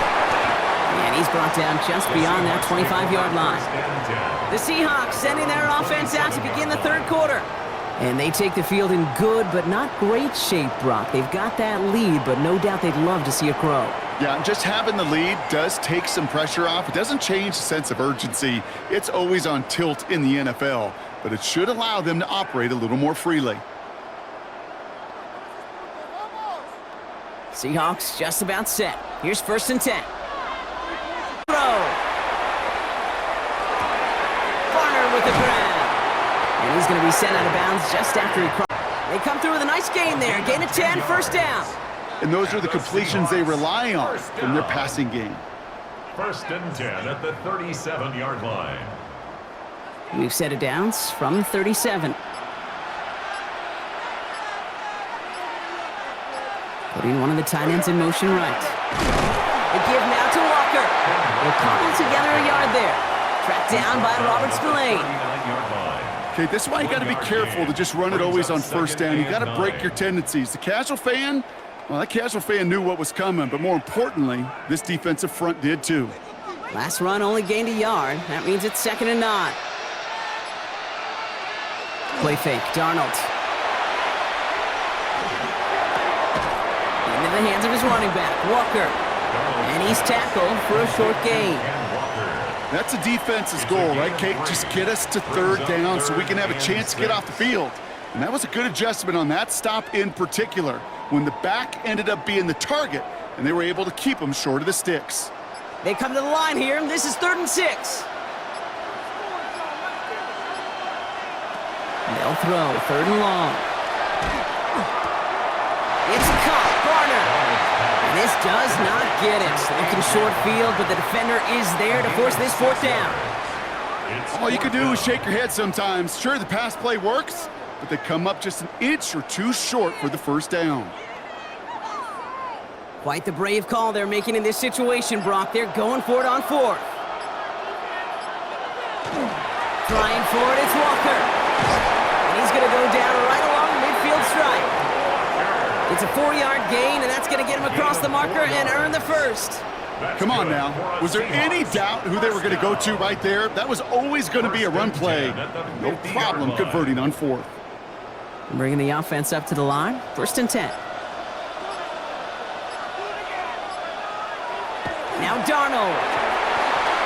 A: And he's brought down just beyond that 25-yard line. The Seahawks sending their offense out to begin the third quarter. And they take the field in good but not great shape, Brock. They've got that lead, but no doubt they'd love to see it grow.
B: Yeah, just having the lead does take some pressure off. It doesn't change the sense of urgency. It's always on tilt in the NFL, but it should allow them to operate a little more freely.
A: Seahawks just about set. Here's 1st and 10. Throw. Barner with the grab. And he's going to be sent out of bounds just after he crossed. They come through with a nice gain there. Gain of 10, 1st down.
B: And those are the completions they rely on from their passing game.
C: 1st and 10 at the 37-yard line.
A: We've set it downs from 37. Putting one of the tight ends in motion right. The give now to Walker. They'll cobble together a yard there. Tracked down by Robert Spillane.
B: Okay, this is why you got to be careful to just run it always on 1st down. You got to break your tendencies. The casual fan, well, that casual fan knew what was coming, but more importantly, this defensive front did too.
A: Last run only gained a yard. That means it's 2nd and 9. Play fake, Darnold. Into the hands of his running back, Walker. And he's tackled for a short gain.
B: That's a defense's goal, right, Kate? Just get us to 3rd down so we can have a chance to get off the field. And that was a good adjustment on that stop in particular, when the back ended up being the target, and they were able to keep him short of the sticks.
A: They come to the line here, and this is 3rd and 6. They'll throw, 3rd and long. It's caught, Barner. And this does not get it. Looking short field, but the defender is there to force this 4th down.
B: All you can do is shake your head sometimes. Sure, the pass play works, but they come up just an inch or two short for the 1st down.
A: Quite the brave call they're making in this situation, Brock. They're going for it on 4th. Trying for it, it's Walker. And he's going to go down right along the midfield stripe. It's a 4-yard gain, and that's going to get him across the marker and earn the 1st.
B: Come on now. Was there any doubt who they were going to go to right there? That was always going to be a run play. No problem converting on 4th.
A: Bringing the offense up to the line. 1st and 10. Now Darnold.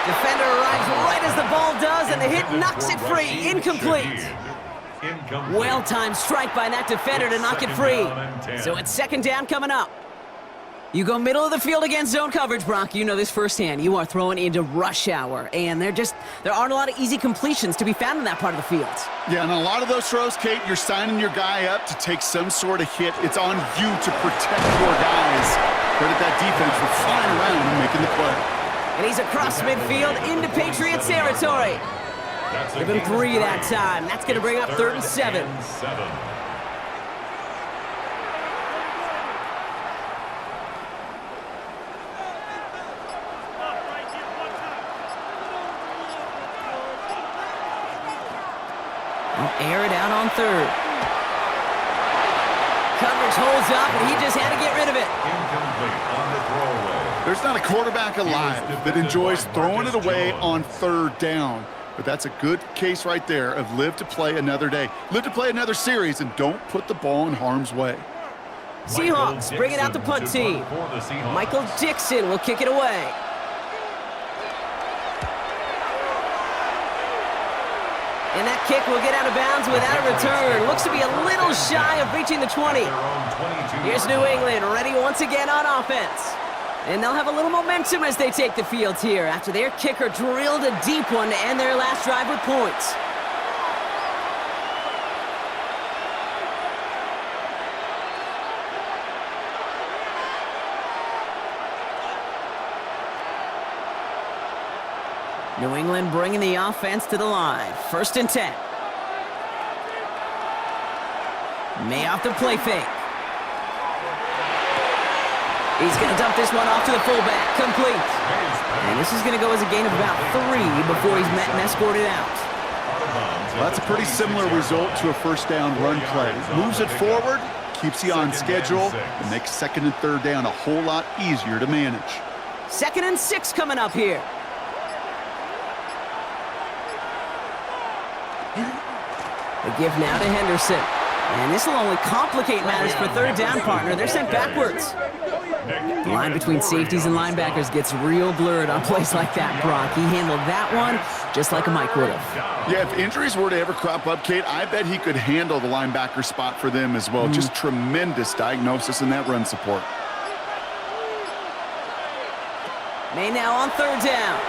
A: Defender arrives right as the ball does, and the hit knocks it free. Incomplete. Well-timed strike by that defender to knock it free. So it's 2nd down coming up. You go middle of the field against zone coverage, Brock. You know this firsthand. You are throwing into rush hour, and there aren't a lot of easy completions to be found in that part of the field.
B: Yeah, and a lot of those throws, Kate, you're signing your guy up to take some sort of hit. It's on you to protect your guys. Credit that defense for flying around and making the play.
A: And he's across midfield into Patriots territory. Give him 3 that time. That's going to bring up 3rd and 7. They'll air it out on 3rd. Coverage holds up, and he just had to get rid of it.
C: Incomplete on the throwaway.
B: There's not a quarterback alive that enjoys throwing it away on 3rd down. But that's a good case right there of live to play another day. Live to play another series, and don't put the ball in harm's way.
A: Seahawks bring it out the punt team. Michael Dixon will kick it away. And that kick will get out of bounds without a return. Looks to be a little shy of reaching the 20. Here's New England ready once again on offense. And they'll have a little momentum as they take the field here after their kicker drilled a deep one to end their last drive with points. New England bringing the offense to the line. 1st and 10. Maye off the play fake. He's going to dump this one off to the fullback. Complete. And this is going to go as a gain of about 3 before he's met and escorted out.
B: Well, that's a pretty similar result to a 1st down run play. Moves it forward, keeps you on schedule, and makes 2nd and 3rd down a whole lot easier to manage.
A: 2nd and 6 coming up here. The give now to Henderson. And this will only complicate matters for 3rd down, partner. They're sent backwards. The line between safeties and linebackers gets real blurred on plays like that, Brock. He handled that one just like a Mike would have.
B: Yeah, if injuries were to ever crop up, Kate, I bet he could handle the linebacker spot for them as well. Just tremendous diagnosis in that run support.
A: Maye now on 3rd down.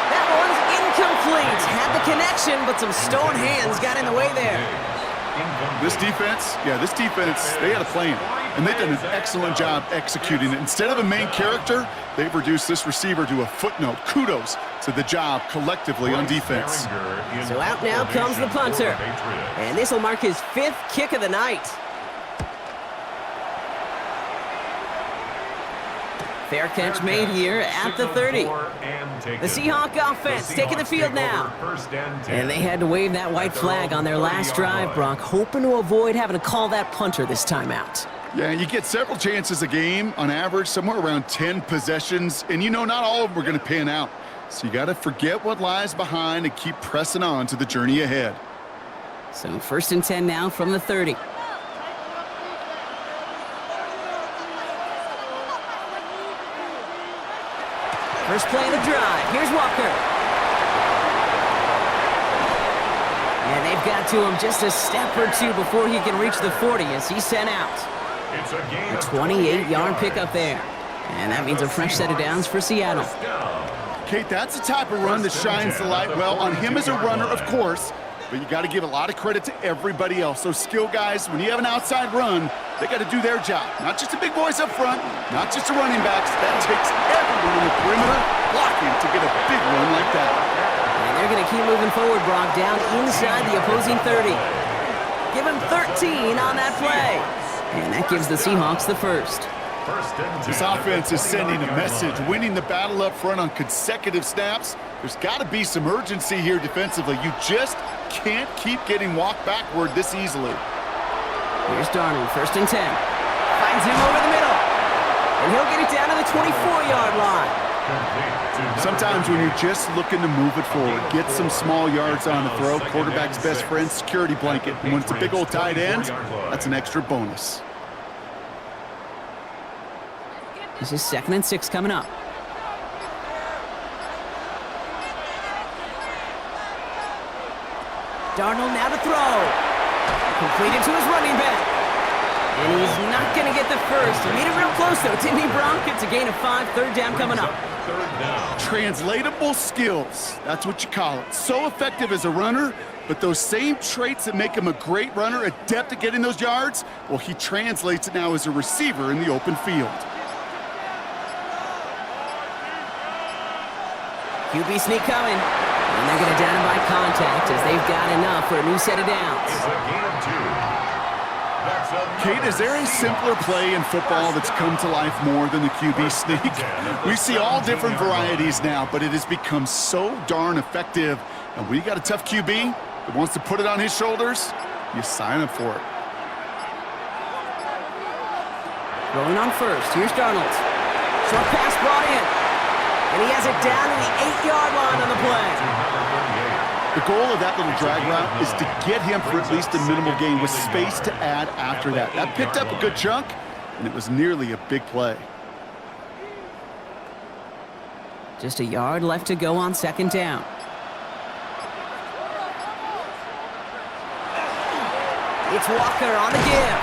A: That one's incomplete. Had the connection, but some stone hands got in the way there.
B: This defense, they had a plan, and they've done an excellent job executing it. Instead of a main character, they've reduced this receiver to a footnote. Kudos to the job collectively on defense.
A: So out now comes the punter, and this will mark his 5th kick of the night. Fair catch made here at the 30. The Seahawk offense taking the field now. And they had to wave that white flag on their last drive, Brock, hoping to avoid having to call that punter this time out.
B: Yeah, you get several chances a game, on average, somewhere around 10 possessions, and you know not all of them are going to pan out. So you got to forget what lies behind and keep pressing on to the journey ahead.
A: So 1st and 10 now from the 30. First play of the drive. Here's Walker. And they've got to him just a step or 2 before he can reach the 40 as he's sent out.
C: It's a gain
A: A 28-yard pickup there. And that means a fresh set of downs for Seattle.
B: Kate, that's the type of run that shines the light well on him as a runner, of course, but you got to give a lot of credit to everybody else. Those skill guys, when you have an outside run, they got to do their job. Not just the big boys up front, not just the running backs. That takes everyone in the perimeter blocking to get a big run like that.
A: And they're going to keep moving forward, Brock, down inside the opposing 30. Give him 13 on that play. And that gives the Seahawks the 1st.
B: This offense is sending a message, winning the battle up front on consecutive snaps. There's got to be some urgency here defensively. You just can't keep getting walked backward this easily.
A: Here's Darnold, 1st and 10. Finds him over the middle. And he'll get it down to the 24-yard line.
B: Sometimes when you're just looking to move it forward, get some small yards on the throw, quarterback's best friend, security blanket. And when it's a big old tight end, that's an extra bonus.
A: This is 2nd and 6 coming up. Darnold now to throw. Completed to his running back. And he's not going to get the 1st. He made it real close, though, didn't he, Brock? It's a gain of 5, 3rd down coming up.
B: Translatable skills, that's what you call it. So effective as a runner, but those same traits that make him a great runner, adept at getting those yards, well, he translates it now as a receiver in the open field.
A: QB sneak coming. And they're going to down him by contact as they've got enough for a new set of downs.
C: It's a gain of 2.
B: Kate, is there a simpler play in football that's come to life more than the QB sneak? We see all different varieties now, but it has become so darn effective. And when you got a tough QB that wants to put it on his shoulders, you sign up for it.
A: Rolling on 1st. Here's Darnold. Short pass brought in. And he has it down to the 8-yard line on the play.
B: The goal of that little drag route is to get him for at least a minimal gain with space to add after that. That picked up a good chunk, and it was nearly a big play.
A: Just a yard left to go on 2nd down. It's Walker on the give.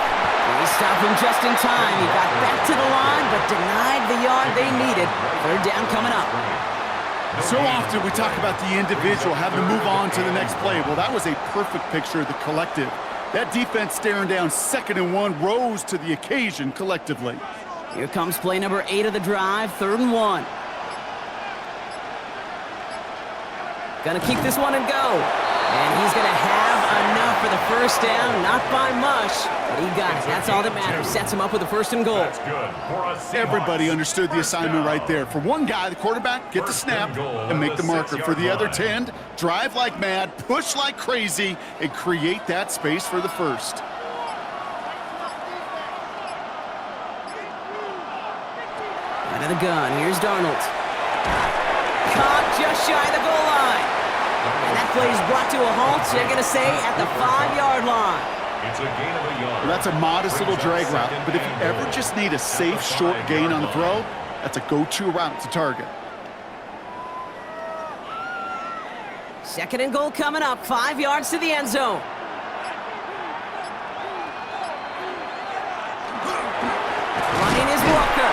A: He stopped him just in time. He got back to the line, but denied the yard they needed. 3rd down coming up.
B: So often we talk about the individual having to move on to the next play. Well, that was a perfect picture of the collective. That defense staring down 2nd and 1 rose to the occasion collectively.
A: Here comes play number 8 of the drive, 3rd and 1. Gonna keep this one and go. And he's gonna have enough for the first down. Not by much, but he got it. That's all that matters. Sets him up with a 1st and goal.
C: That's good for a Seahawks.
B: Everybody understood the assignment right there. For one guy, the quarterback, get the snap and make the marker. For the other 10, drive like mad, push like crazy, and create that space for the first.
A: Out of the gun, here's Darnold. Caught just shy of the goal line. And that play is brought to a halt, so they're going to say at the 5-yard line.
C: It's a gain of a yard.
B: Well, that's a modest little drag route, but if you ever just need a safe, short gain on the throw, that's a go-to route to target.
A: 2nd and goal coming up, 5 yards to the end zone. Running is Walker.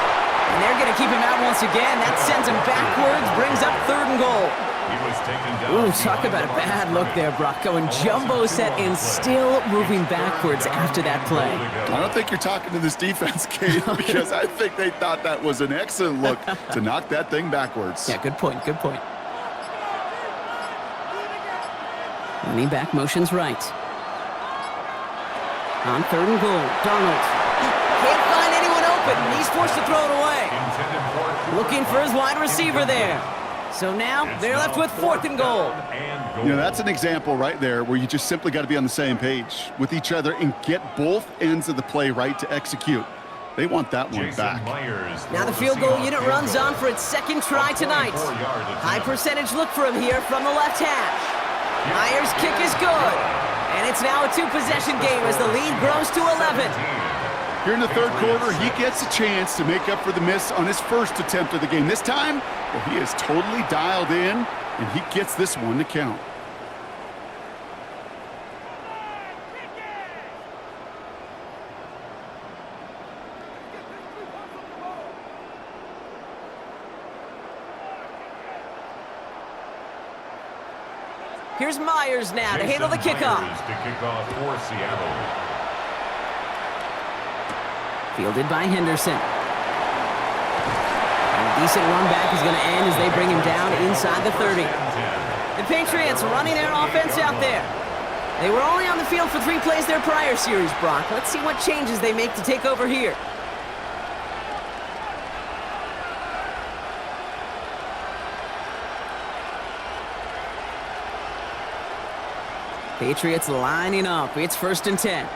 A: And they're going to keep him out once again. That sends him backwards, brings up 3rd and goal.
C: He was taken down.
A: Ooh, talk about a bad look there, Brock. Going jumbo set and still moving backwards after that play.
B: I don't think you're talking to this defense, Kate, because I think they thought that was an excellent look to knock that thing backwards.
A: Yeah, good point, good point. Running back motions right. On 3rd and goal, Darnold. Can't find anyone open. He's forced to throw it away. Looking for his wide receiver there. So now they're left with 4th and goal.
B: You know, that's an example right there where you just simply got to be on the same page with each other and get both ends of the play right to execute. They want that one back.
A: Now the field goal unit runs on for its 2nd try tonight. High percentage look for him here from the left hash. Myers' kick is good. And it's now a 2-possession game as the lead grows to 11.
B: Here in the 3rd quarter, he gets a chance to make up for the miss on his 1st attempt of the game. This time, well, he is totally dialed in, and he gets this one to count.
A: Here's Myers now to handle the kickoff.
C: To kick off for Seattle.
A: Fielded by Henderson. And a decent run back is going to end as they bring him down inside the 30. The Patriots running their offense out there. They were only on the field for 3 plays their prior series, Brock. Let's see what changes they make to take over here. Patriots lining up. It's 1st and 10.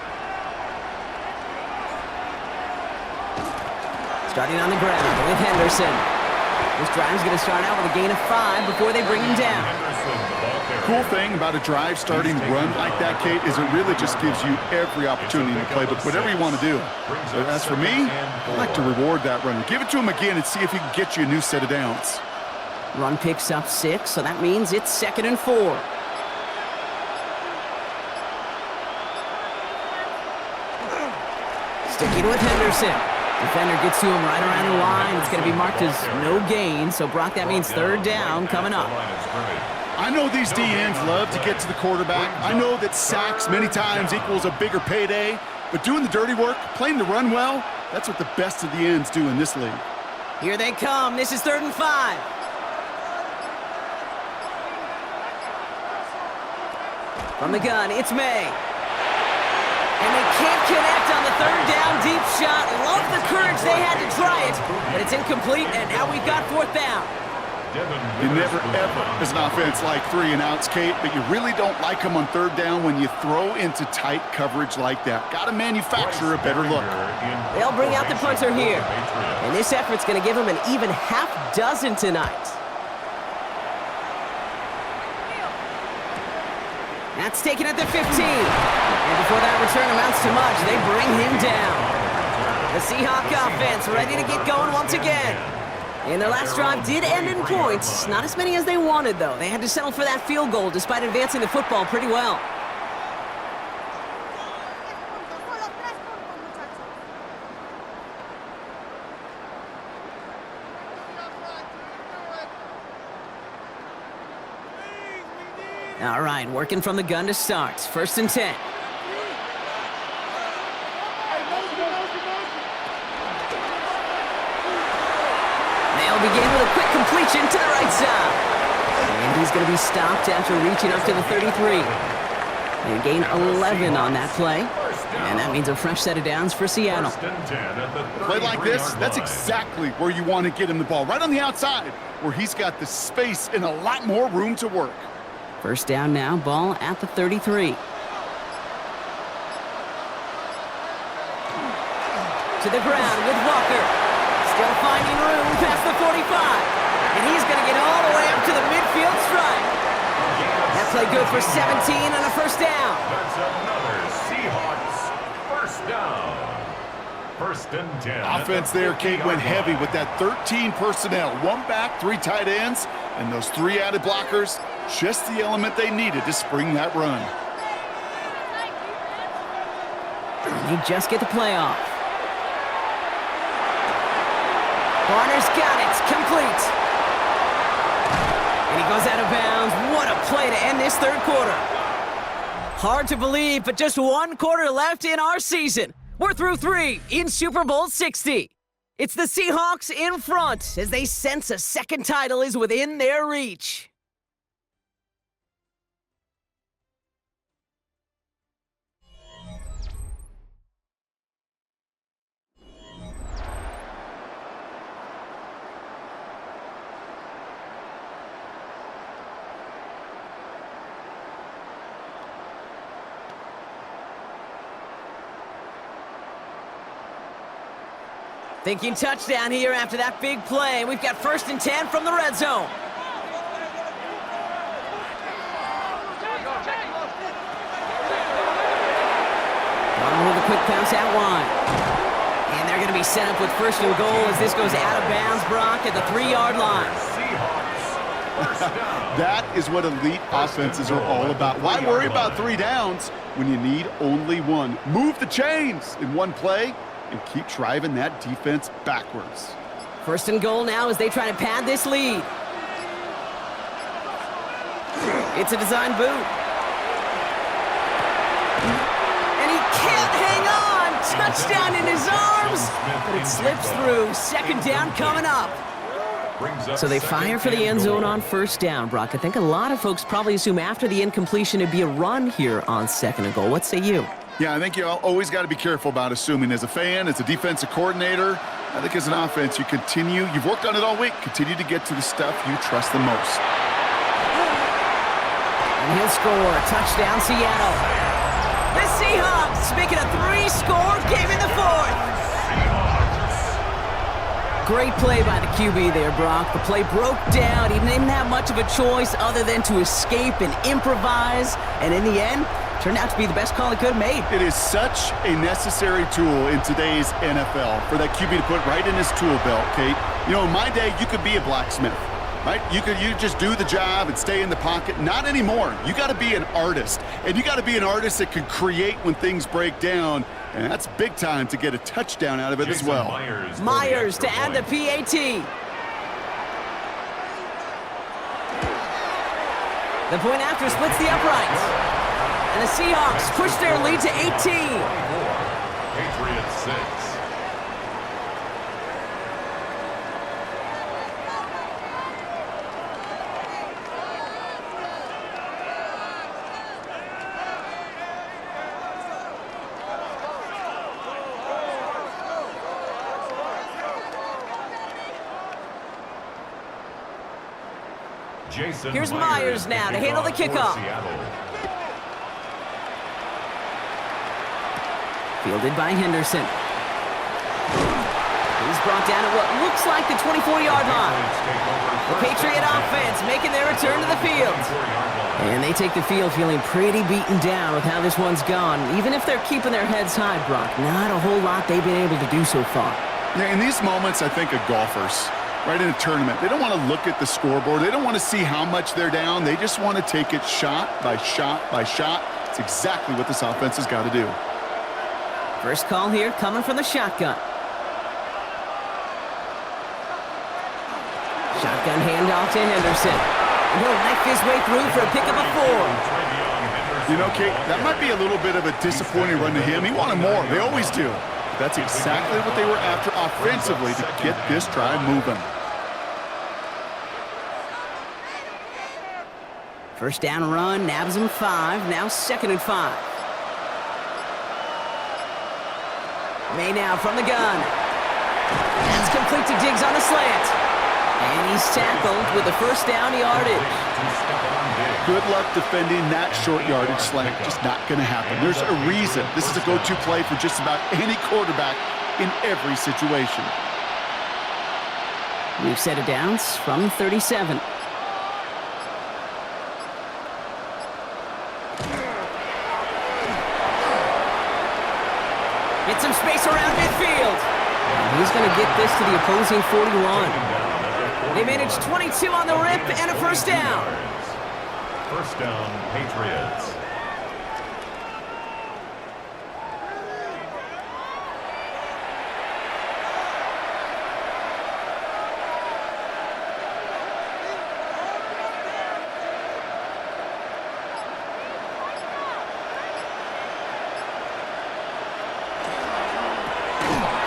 A: Starting on the ground with Henderson. This drive's going to start out with a gain of 5 before they bring him down.
B: Cool thing about a drive starting run like that, Kate, is it really just gives you every opportunity in the playbook, whatever you want to do. But as for me, I like to reward that run. Give it to him again and see if he can get you a new set of downs.
A: Run picks up 6, so that means it's 2nd and 4. Sticking with Henderson. Defender gets to him right around the line. It's going to be marked as no gain. So, Brock, that means 3rd down coming up.
B: I know these DNs love to get to the quarterback. I know that sacks many times equals a bigger payday. But doing the dirty work, playing the run well, that's what the best of the ends do in this league.
A: Here they come. This is 3rd and 5. From the gun, it's Maye. And they can't connect on the 3rd down deep shot. Love the courage they had to try it, but it's incomplete, and now we've got 4th down.
B: You never, ever, as an offense, like 3 and outs, Kate, but you really don't like them on 3rd down when you throw into tight coverage like that. Got to manufacture a better look.
A: They'll bring out the punter here, and this effort's going to give them an even half dozen tonight. That's taken at the 15. And before that return amounts to much, they bring him down. The Seahawks offense ready to get going once again. And their last drive did end in points. Not as many as they wanted, though. They had to settle for that field goal despite advancing the football pretty well. All right, working from the gun to start. 1st and 10. They'll begin with a quick completion to the right side. And he's going to be stopped after reaching up to the 33. They gain 11 on that play. And that means a fresh set of downs for Seattle.
B: A play like this, that's exactly where you want to get him the ball. Right on the outside, where he's got the space and a lot more room to work.
A: First down now, ball at the 33. To the ground with Walker. Still finding room past the 45. And he's going to get all the way up to the midfield stripe. That play good for 17 and a first down.
C: That's another Seahawks first down. First and 10.
B: Offense there, Kate, went heavy with that 13 personnel. 1 back, 3 tight ends, and those 3 added blockers. Just the element they needed to spring that run.
A: They just get the play off. Barner's got it. Complete. And he goes out of bounds. What a play to end this third quarter. Hard to believe, but just 1 quarter left in our season. We're through 3 in Super Bowl 60. It's the Seahawks in front as they sense a second title is within their reach. Thinking touchdown here after that big play. We've got first and 10 from the red zone. With a quick pass out wide. And they're going to be set up with first and goal as this goes out of bounds, Brock, at the 3-yard line.
B: That is what elite offenses are all about. Why worry about 3 downs when you need only 1? Move the chains in 1 play and keep driving that defense backwards.
A: First and goal now as they try to pad this lead. It's a design boot. And he can't hang on. Touchdown in his arms. But it slips through. Second down coming up. So they fire for the end zone on first down, Brock. I think a lot of folks probably assume after the incompletion it'd be a run here on second and goal. What say you?
B: Yeah, I think you always got to be careful about assuming. As a fan, as a defensive coordinator, I think as an offense, you've worked on it all week, continue to get to the stuff you trust the most.
A: And he'll score. Touchdown, Seattle. The Seahawks making a 3-score game in the 4th. Great play by the QB there, Brock. The play broke down. He didn't have much of a choice other than to escape and improvise. And in the end, turned out to be the best call he could have made.
B: It is such a necessary tool in today's NFL for that QB to put right in his tool belt, Kate. You know, in my day, you could be a blacksmith, right? You just do the job and stay in the pocket. Not anymore. You got to be an artist. And you got to be an artist that can create when things break down. And that's big time to get a touchdown out of it as well.
A: Myers to add the PAT. The point after splits the uprights. And the Seahawks push their lead to 18.
C: Patriots 6.
A: Here's Myers now to handle the kickoff. Fielded by Henderson. He's brought down at what looks like the 24-yard line. The Patriot offense making their return to the field. And they take the field feeling pretty beaten down with how this one's gone. Even if they're keeping their heads high, Brock, not a whole lot they've been able to do so far.
B: Yeah, in these moments, I think of golfers. Right in a tournament, they don't want to look at the scoreboard. They don't want to see how much they're down. They just want to take it shot by shot by shot. It's exactly what this offense has got to do.
A: First call here coming from the shotgun. Shotgun handoff to Henderson. And he'll knife his way through for a pick of a 4.
B: You know, Kate, that might be a little bit of a disappointing run to him. He wanted more. They always do. That's exactly what they were after offensively to get this drive moving.
A: First down run, nabs him 5, now 2nd and 5. Maye now from the gun. That's complete to Diggs on the slant. And he's tackled with the first down yardage.
B: Good luck defending that short yardage slant. Just not going to happen. There's a reason. This is a go-to play for just about any quarterback in every situation.
A: We've set it downs from 37. Get some space around midfield. And he's going to get this to the opposing 41. They managed 22 on the rip and a first down.
C: First down, Patriots.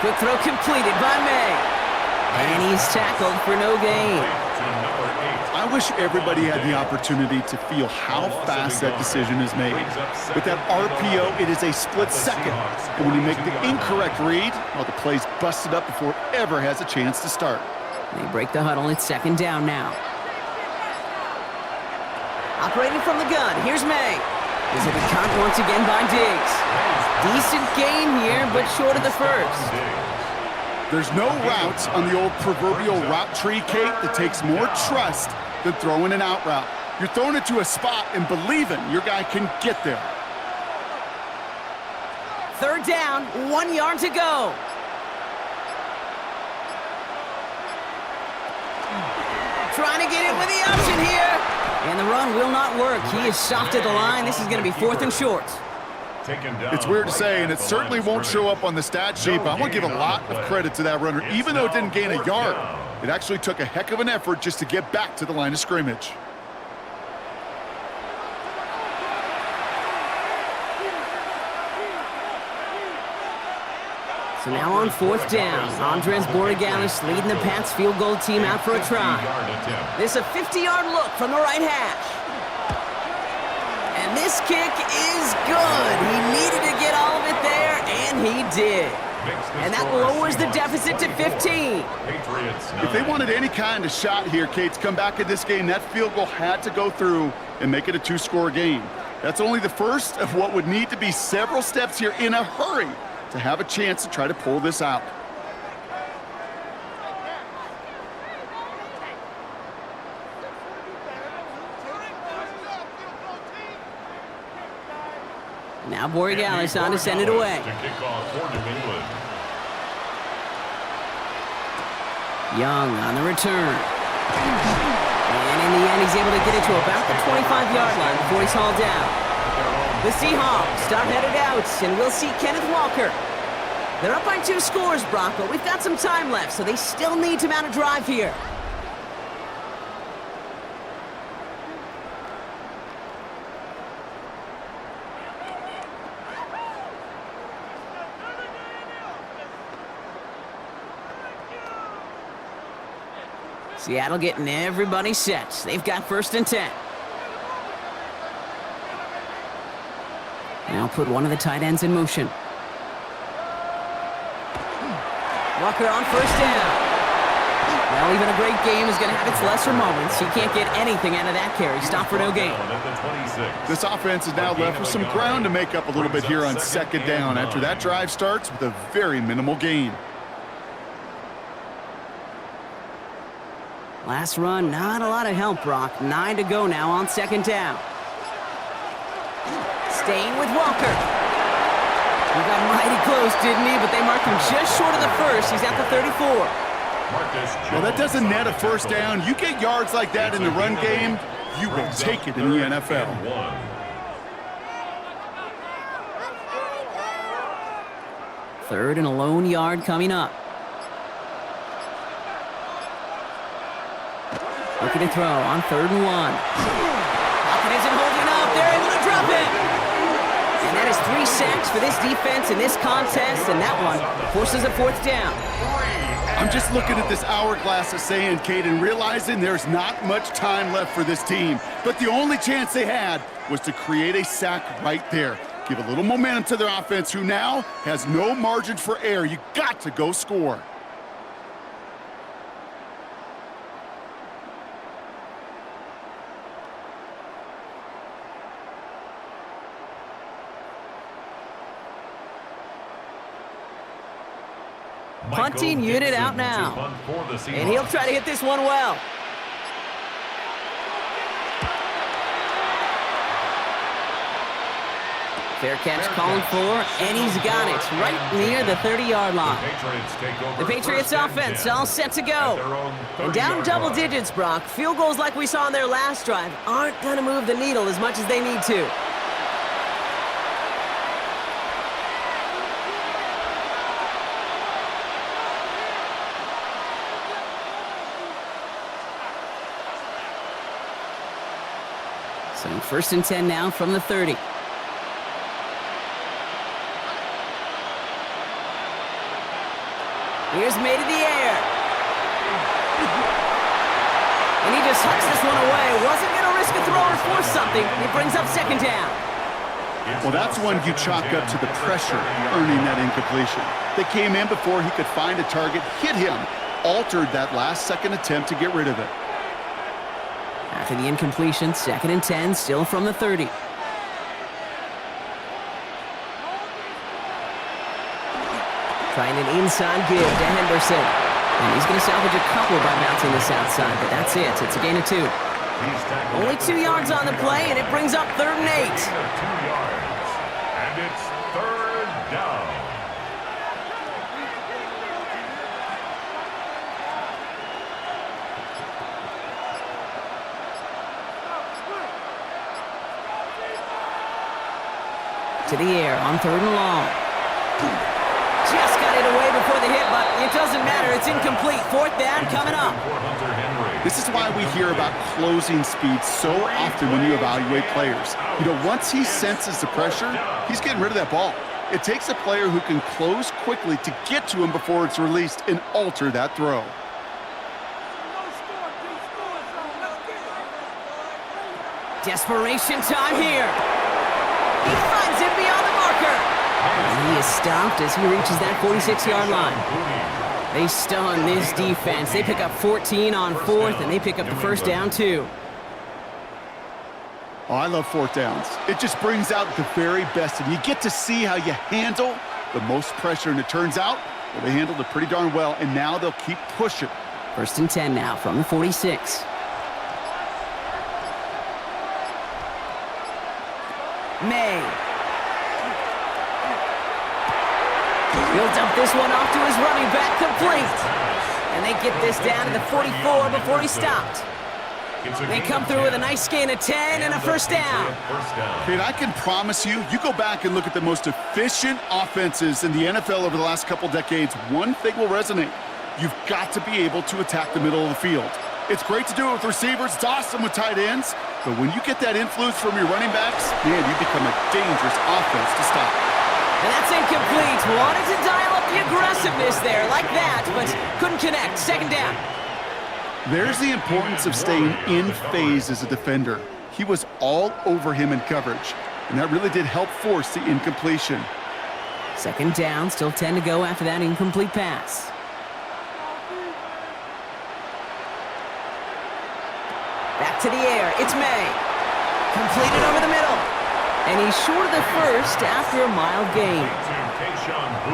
A: Quick throw completed by Maye. And he's tackled for no gain.
B: I wish everybody had the opportunity to feel how fast that decision is made. With that RPO, it is a split second. And when you make the incorrect read, well, the play's busted up before it ever has a chance to start.
A: They break the huddle. It's 2nd down now. Operating from the gun, here's Maye. Is it a cut once again by Diggs? Decent gain here, but short of the first.
B: There's no routes on the old proverbial route tree, Kate, that takes more trust than throwing an out route. You're throwing it to a spot and believing your guy can get there.
A: 3rd down, 1 yard to go. Trying to get in with the option here. And the run will not work. He is stopped at the line. This is going to be 4th and short.
B: It's weird to say, and it certainly won't show up on the stat sheet, but I want to give a lot of credit to that runner. Even though it didn't gain a yard, it actually took a heck of an effort just to get back to the line of scrimmage.
A: So now on 4th down, Andres Borregalis leading the Pats field goal team out for a try. This is a 50-yard look from the right hash. And this kick is good. He needed to get all of it there, and he did. And that lowers the deficit to 15.
B: If they wanted any kind of shot here, Kate, to come back in this game, that field goal had to go through and make it a 2-score game. That's only the first of what would need to be several steps here in a hurry to have a chance to try to pull this out.
A: Now Borregalis on to send it away. Young on the return. And in the end, he's able to get it to about the 25-yard line before he's hauled down. The Seahawks start headed out, and we'll see Kenneth Walker. They're up by 2 scores, Brock, but we've got some time left, so they still need to mount a drive here. Seattle getting everybody set. They've got 1st and 10. Now put one of the tight ends in motion. Walker on 1st down. Well, even a great game is going to have its lesser moments. He can't get anything out of that carry. Stop for no gain.
B: This offense is now left with some ground to make up a little bit here on 2nd down after that drive starts with a very minimal gain.
A: Last run, not a lot of help, Brock. 9 to go now on 2nd down. Staying with Walker. He got mighty close, didn't he? But they marked him just short of the first. He's at the 34.
B: Well, that doesn't net a 1st down. You get yards like that in the run game, you will take it in the NFL.
A: 3rd and a lone yard coming up. Looking to throw on 3rd and 1. Pocket isn't holding up. They're able to drop it. And that has 3 sacks for this defense in this contest, and that one forces a 4th down.
B: I'm just looking at this hourglass of sand, Kate, and realizing there's not much time left for this team. But the only chance they had was to create a sack right there. Give a little momentum to their offense, who now has no margin for error. You got to go score.
A: Punting unit out now. And he'll try to hit this one well. Fair catch calling for, and he's got it right near the 30-yard line. The Patriots offense all set to go. And down double digits, Brock. Field goals like we saw on their last drive aren't going to move the needle as much as they need to. So 1st and 10 now from the 30. Here's Maye to the air. And he just hucks this one away. Wasn't going to risk a throw or force something. It brings up 2nd down.
B: Well, that's one you chalk up to the pressure earning that incompletion. They came in before he could find a target, hit him, altered that last-second attempt to get rid of it.
A: After the incompletion, 2nd and 10, still from the 30. Trying an inside give to Henderson. And he's going to salvage a couple by bouncing this outside, but that's it. It's a gain of 2. Only 2 yards on the play, and it brings up 3rd and 8.
C: 2 yards. And it's 3rd down.
A: To the air on 3rd and long. Just got it away before the hit, but it doesn't matter. It's incomplete. 4th down coming up.
B: This is why we hear about closing speed so often when you evaluate players. You know, once he senses the pressure, he's getting rid of that ball. It takes a player who can close quickly to get to him before it's released and alter that throw.
A: Desperation time here. He finds it beyond the marker. And he is stopped as he reaches that 46-yard line. They stun this defense. They pick up 14 on 4th, and they pick up the 1st down, too.
B: Oh, I love 4th downs. It just brings out the very best, and you get to see how you handle the most pressure, and it turns out, well, they handled it pretty darn well, and now they'll keep pushing.
A: 1st and 10 now from the 46. Maye. He'll dump this one off to his running back, complete. And they get this down to the 44 before he stopped. They come through with a nice gain of 10 and a 1st down.
B: And I can promise you, you go back and look at the most efficient offenses in the NFL over the last couple decades, one thing will resonate. You've got to be able to attack the middle of the field. It's great to do it with receivers. It's awesome with tight ends. But when you get that influence from your running backs, man, you become a dangerous offense to stop.
A: And that's incomplete. Wanted to dial up the aggressiveness there like that, but couldn't connect. 2nd down.
B: There's the importance of staying in phase as a defender. He was all over him in coverage, and that really did help force the incompletion.
A: 2nd down, still 10 to go after that incomplete pass. Back to the air, it's Maye. Completed over the middle. And he's short of the 1st after a mild gain.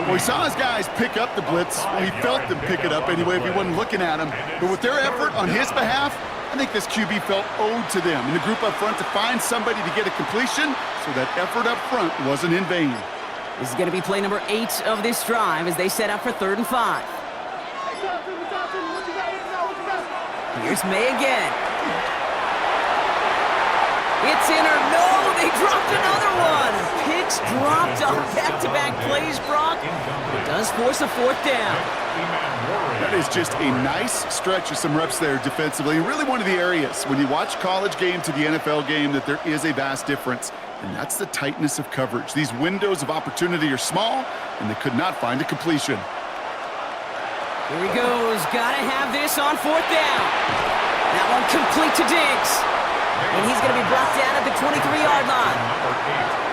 B: Well, he saw his guys pick up the blitz. Well, he felt them pick it up anyway if he wasn't looking at him. But with their effort on his behalf, I think this QB felt owed to them in the group up front to find somebody to get a completion, so that effort up front wasn't in vain.
A: This is going to be play number 8 of this drive as they set up for 3rd and 5. Here's Maye again. It's in or no, they dropped another one. Picks dropped on back-to-back plays, Brock. It does force a 4th down.
B: That is just a nice stretch of some reps there defensively. Really one of the areas when you watch college game to the NFL game that there is a vast difference. and that's the tightness of coverage. These windows of opportunity are small, and they could not find a completion.
A: Here he goes. Gotta have this on 4th down. That one complete to Diggs. And he's going to be brought down at the 23-yard line.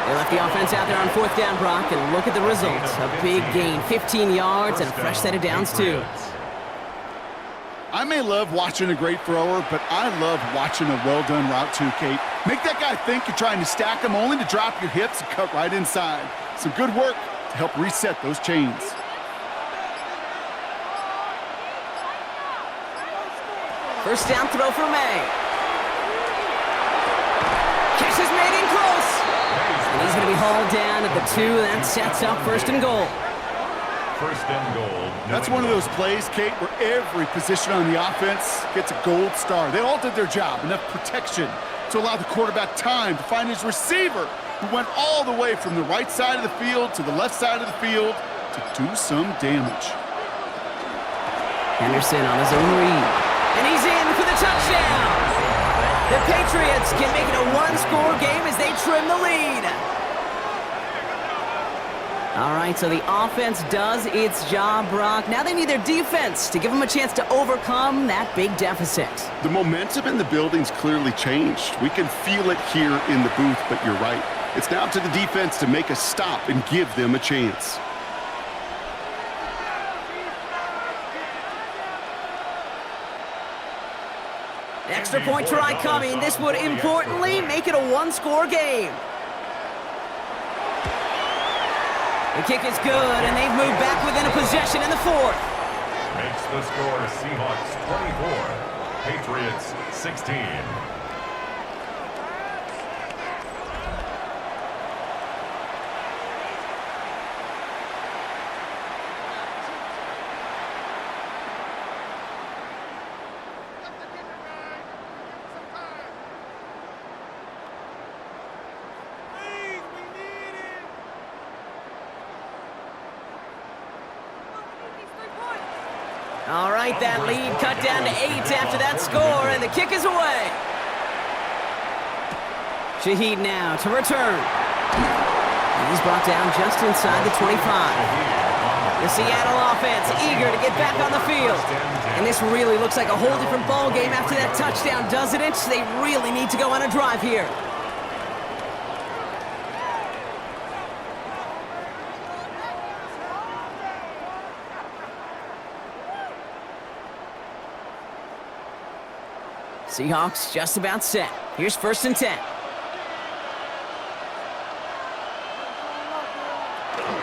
A: They left the offense out there on 4th down, Brock, and look at the results. A big gain, 15 yards, and a fresh set of downs, too.
B: I may love watching a great thrower, but I love watching a well-done route too, Kate. Make that guy think you're trying to stack him only to drop your hips and cut right inside. Some good work to help reset those chains.
A: First down throw for Maye. Catch is made in close. And he's going to be hauled down at the 2. That sets up 1st and goal.
C: 1st and goal.
B: That's one of those plays, Kate, where every position on the offense gets a gold star. They all did their job. Enough protection to allow the quarterback time to find his receiver, who went all the way from the right side of the field to the left side of the field to do some damage.
A: Henderson on his own read. And he's in for the touchdown. The Patriots can make it a 1-score game as they trim the lead. All right, so the offense does its job, Brock. Now they need their defense to give them a chance to overcome that big deficit.
B: The momentum in the building's clearly changed. We can feel it here in the booth, but you're right. It's now to the defense to make a stop and give them a chance.
A: Extra point try coming. This would importantly make it a 1-score game. The kick is good, and they've moved back within a possession in the 4th.
C: Makes the score Seahawks 24, Patriots 16.
A: All right, that lead cut down to 8 after that score, and the kick is away. Shaheed now to return. And he's brought down just inside the 25. The Seattle offense eager to get back on the field. And this really looks like a whole different ball game after that touchdown, doesn't it? They really need to go on a drive here. Seahawks just about set. Here's 1st and 10.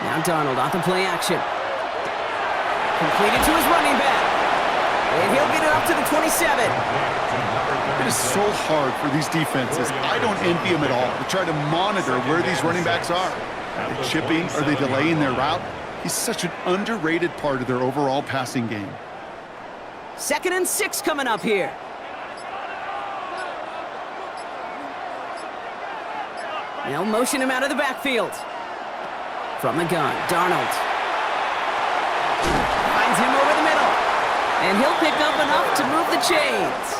A: Now Darnold off the play action. Completed to his running back. And he'll get it up to the 27.
B: It is so hard for these defenses. I don't envy them at all to try to monitor where these running backs are. Are they chipping? Are they delaying their route? He's such an underrated part of their overall passing game.
A: 2nd and 6 coming up here. They'll motion him out of the backfield. From the gun, Darnold. Finds him over the middle. And he'll pick up enough to move the chains.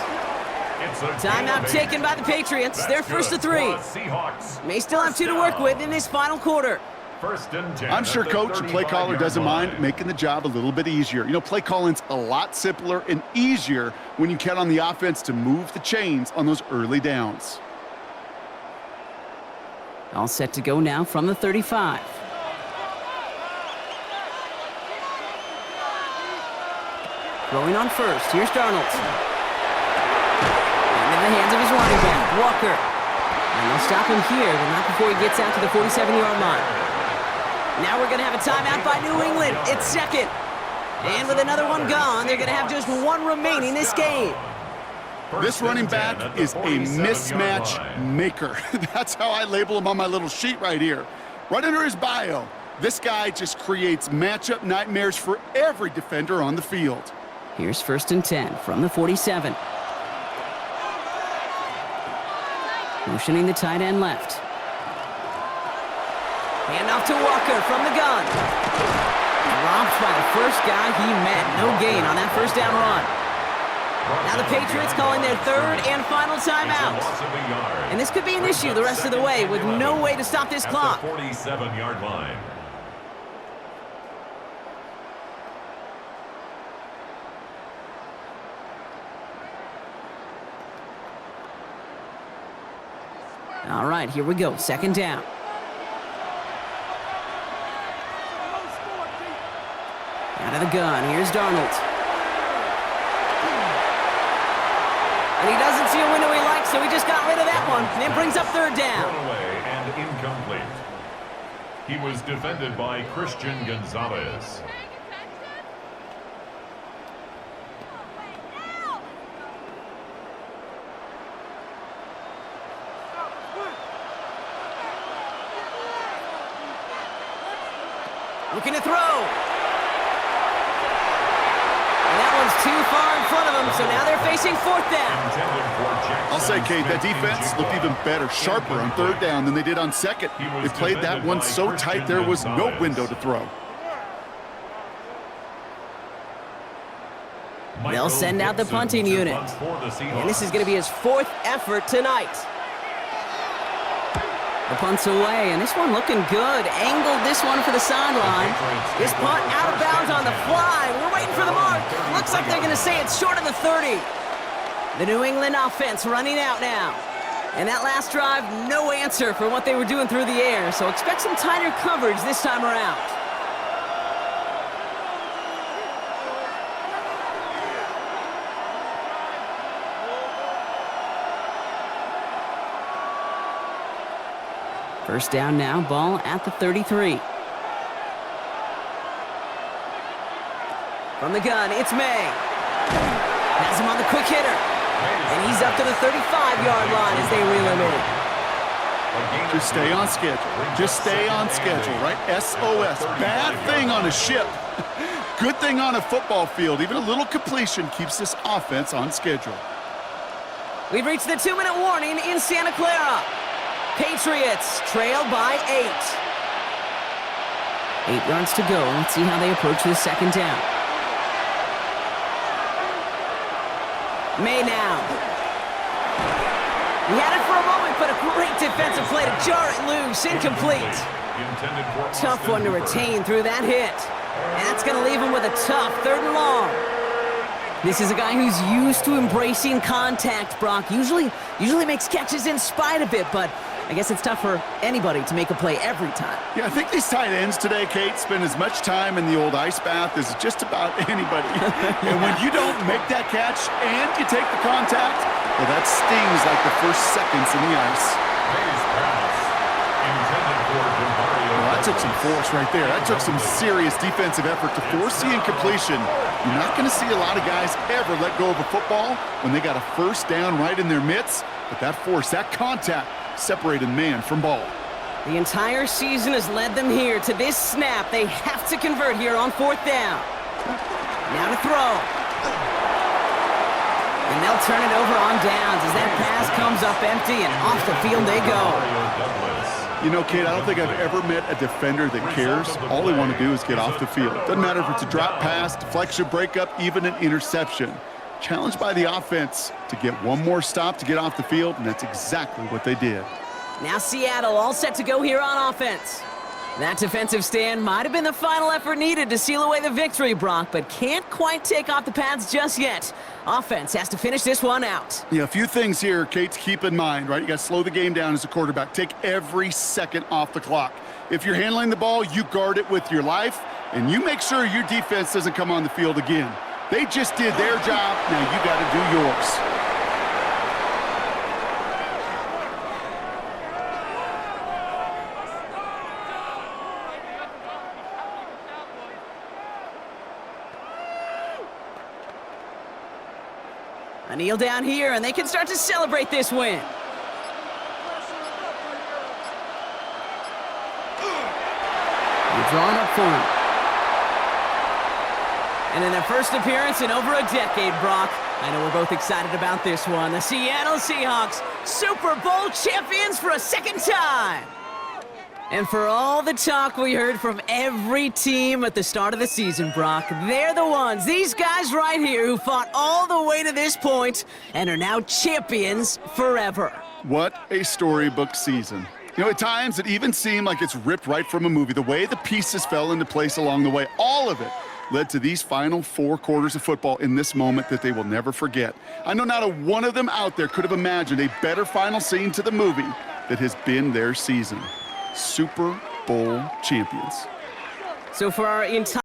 A: Timeout taken by the Patriots. They're 1st and 3. May still have 2 to work with in this final quarter.
C: 1st and 10.
B: I'm sure Coach, the play caller, doesn't mind making the job a little bit easier. You know, play calling's a lot simpler and easier when you count on the offense to move the chains on those early downs.
A: All set to go now from the 35. Throwing on first. Here's Darnold. And in the hands of his running back, Walker. And they'll stop him here, but not before he gets out to the 47-yard line. Now we're going to have a timeout by New England. It's 2nd. And with another one gone, they're going to have just 1 remaining this game.
B: This running back is a mismatch maker. That's how I label him on my little sheet right here. Right under his bio, this guy just creates matchup nightmares for every defender on the field.
A: Here's 1st and 10 from the 47. Motioning the tight end left. Handoff to Walker from the gun. Dropped by the first guy he met. No gain on that 1st down run. Now the Patriots calling their third and final timeout. And this could be an issue the rest of the way with no way to stop this clock.
C: At the 47-yard line.
A: All right, here we go. Second down. Out of the gun. Here's Darnold. And he doesn't see a window he likes, so he just got rid of that one. And it brings up third down.
C: Thrown away and incomplete. He was defended by Christian Gonzalez.
A: Looking to throw. And that one's too far in front of him, so now they're facing fourth down.
B: I'll say, Kate, that defense looked even better, sharper on third down than they did on second. They played that one so tight there was no window to throw.
A: They'll send out the punting unit. And this is going to be his fourth effort tonight. The punt's away, and this one looking good. Angled this one for the sideline. This punt out of bounds on the fly. We're waiting for the mark. Looks like they're going to say it's short of the 30. The New England offense running out now. And that last drive, no answer for what they were doing through the air, so expect some tighter coverage this time around. First down now, ball at the 33. From the gun, it's Maye. Has him on the quick hitter. And he's up to the 35-yard line as they reel him in.
B: Just stay on schedule. Just stay on schedule, right? SOS. Bad thing on a ship. Good thing on a football field. Even a little completion keeps this offense on schedule.
A: We've reached the 2-minute warning in Santa Clara. Patriots trail by 8. 8 yards to go. Let's see how they approach this second down. Maye now. He had it for a moment, but a great defensive play to jar it loose. Incomplete. Tough one to retain through that hit. And that's going to leave him with a tough 3rd and long. This is a guy who's used to embracing contact, Brock. Usually makes catches in spite of it, but I guess it's tough for anybody to make a play every time.
B: Yeah, I think these tight ends today, Kate, spend as much time in the old ice bath as just about anybody. And when you don't make that catch and you take the contact, well, that stings like the first seconds in the ice. Well, that took some force right there. That took some serious defensive effort to force the incompletion. You're not going to see a lot of guys ever let go of a football when they got a first down right in their midst. But that force, that contact, separated man from ball.
A: The entire season has led them here to this snap. They have to convert here on 4th down. Now to throw. And they'll turn it over on downs as that pass comes up empty and off the field they go.
B: You know, Kate, I don't think I've ever met a defender that cares. All they want to do is get off the field. Doesn't matter if it's a drop pass, deflection, breakup, even an interception. Challenged by the offense to get one more stop to get off the field, and that's exactly what they did.
A: Now Seattle all set to go here on offense. That defensive stand might have been the final effort needed to seal away the victory, Brock, but can't quite take off the pads just yet. Offense has to finish this one out.
B: Yeah, a few things here, Kate, to keep in mind, right? You got to slow the game down as a quarterback. Take every second off the clock. If you're handling the ball, you guard it with your life, and you make sure your defense doesn't come on the field again. They just did their job. Now you got to do yours.
A: A kneel down here, and they can start to celebrate this win. You're drawn up for him. And in their first appearance in over a decade, Brock, I know we're both excited about this one. The Seattle Seahawks, Super Bowl champions for a second time. And for all the talk we heard from every team at the start of the season, Brock, they're the ones, these guys right here, who fought all the way to this point and are now champions forever.
B: What a storybook season. You know, at times it even seemed like it's ripped right from a movie. The way the pieces fell into place along the way, all of it led to these final 4 quarters of football in this moment that they will never forget. I know not a one of them out there could have imagined a better final scene to the movie that has been their season. Super Bowl champions.
A: So for our entire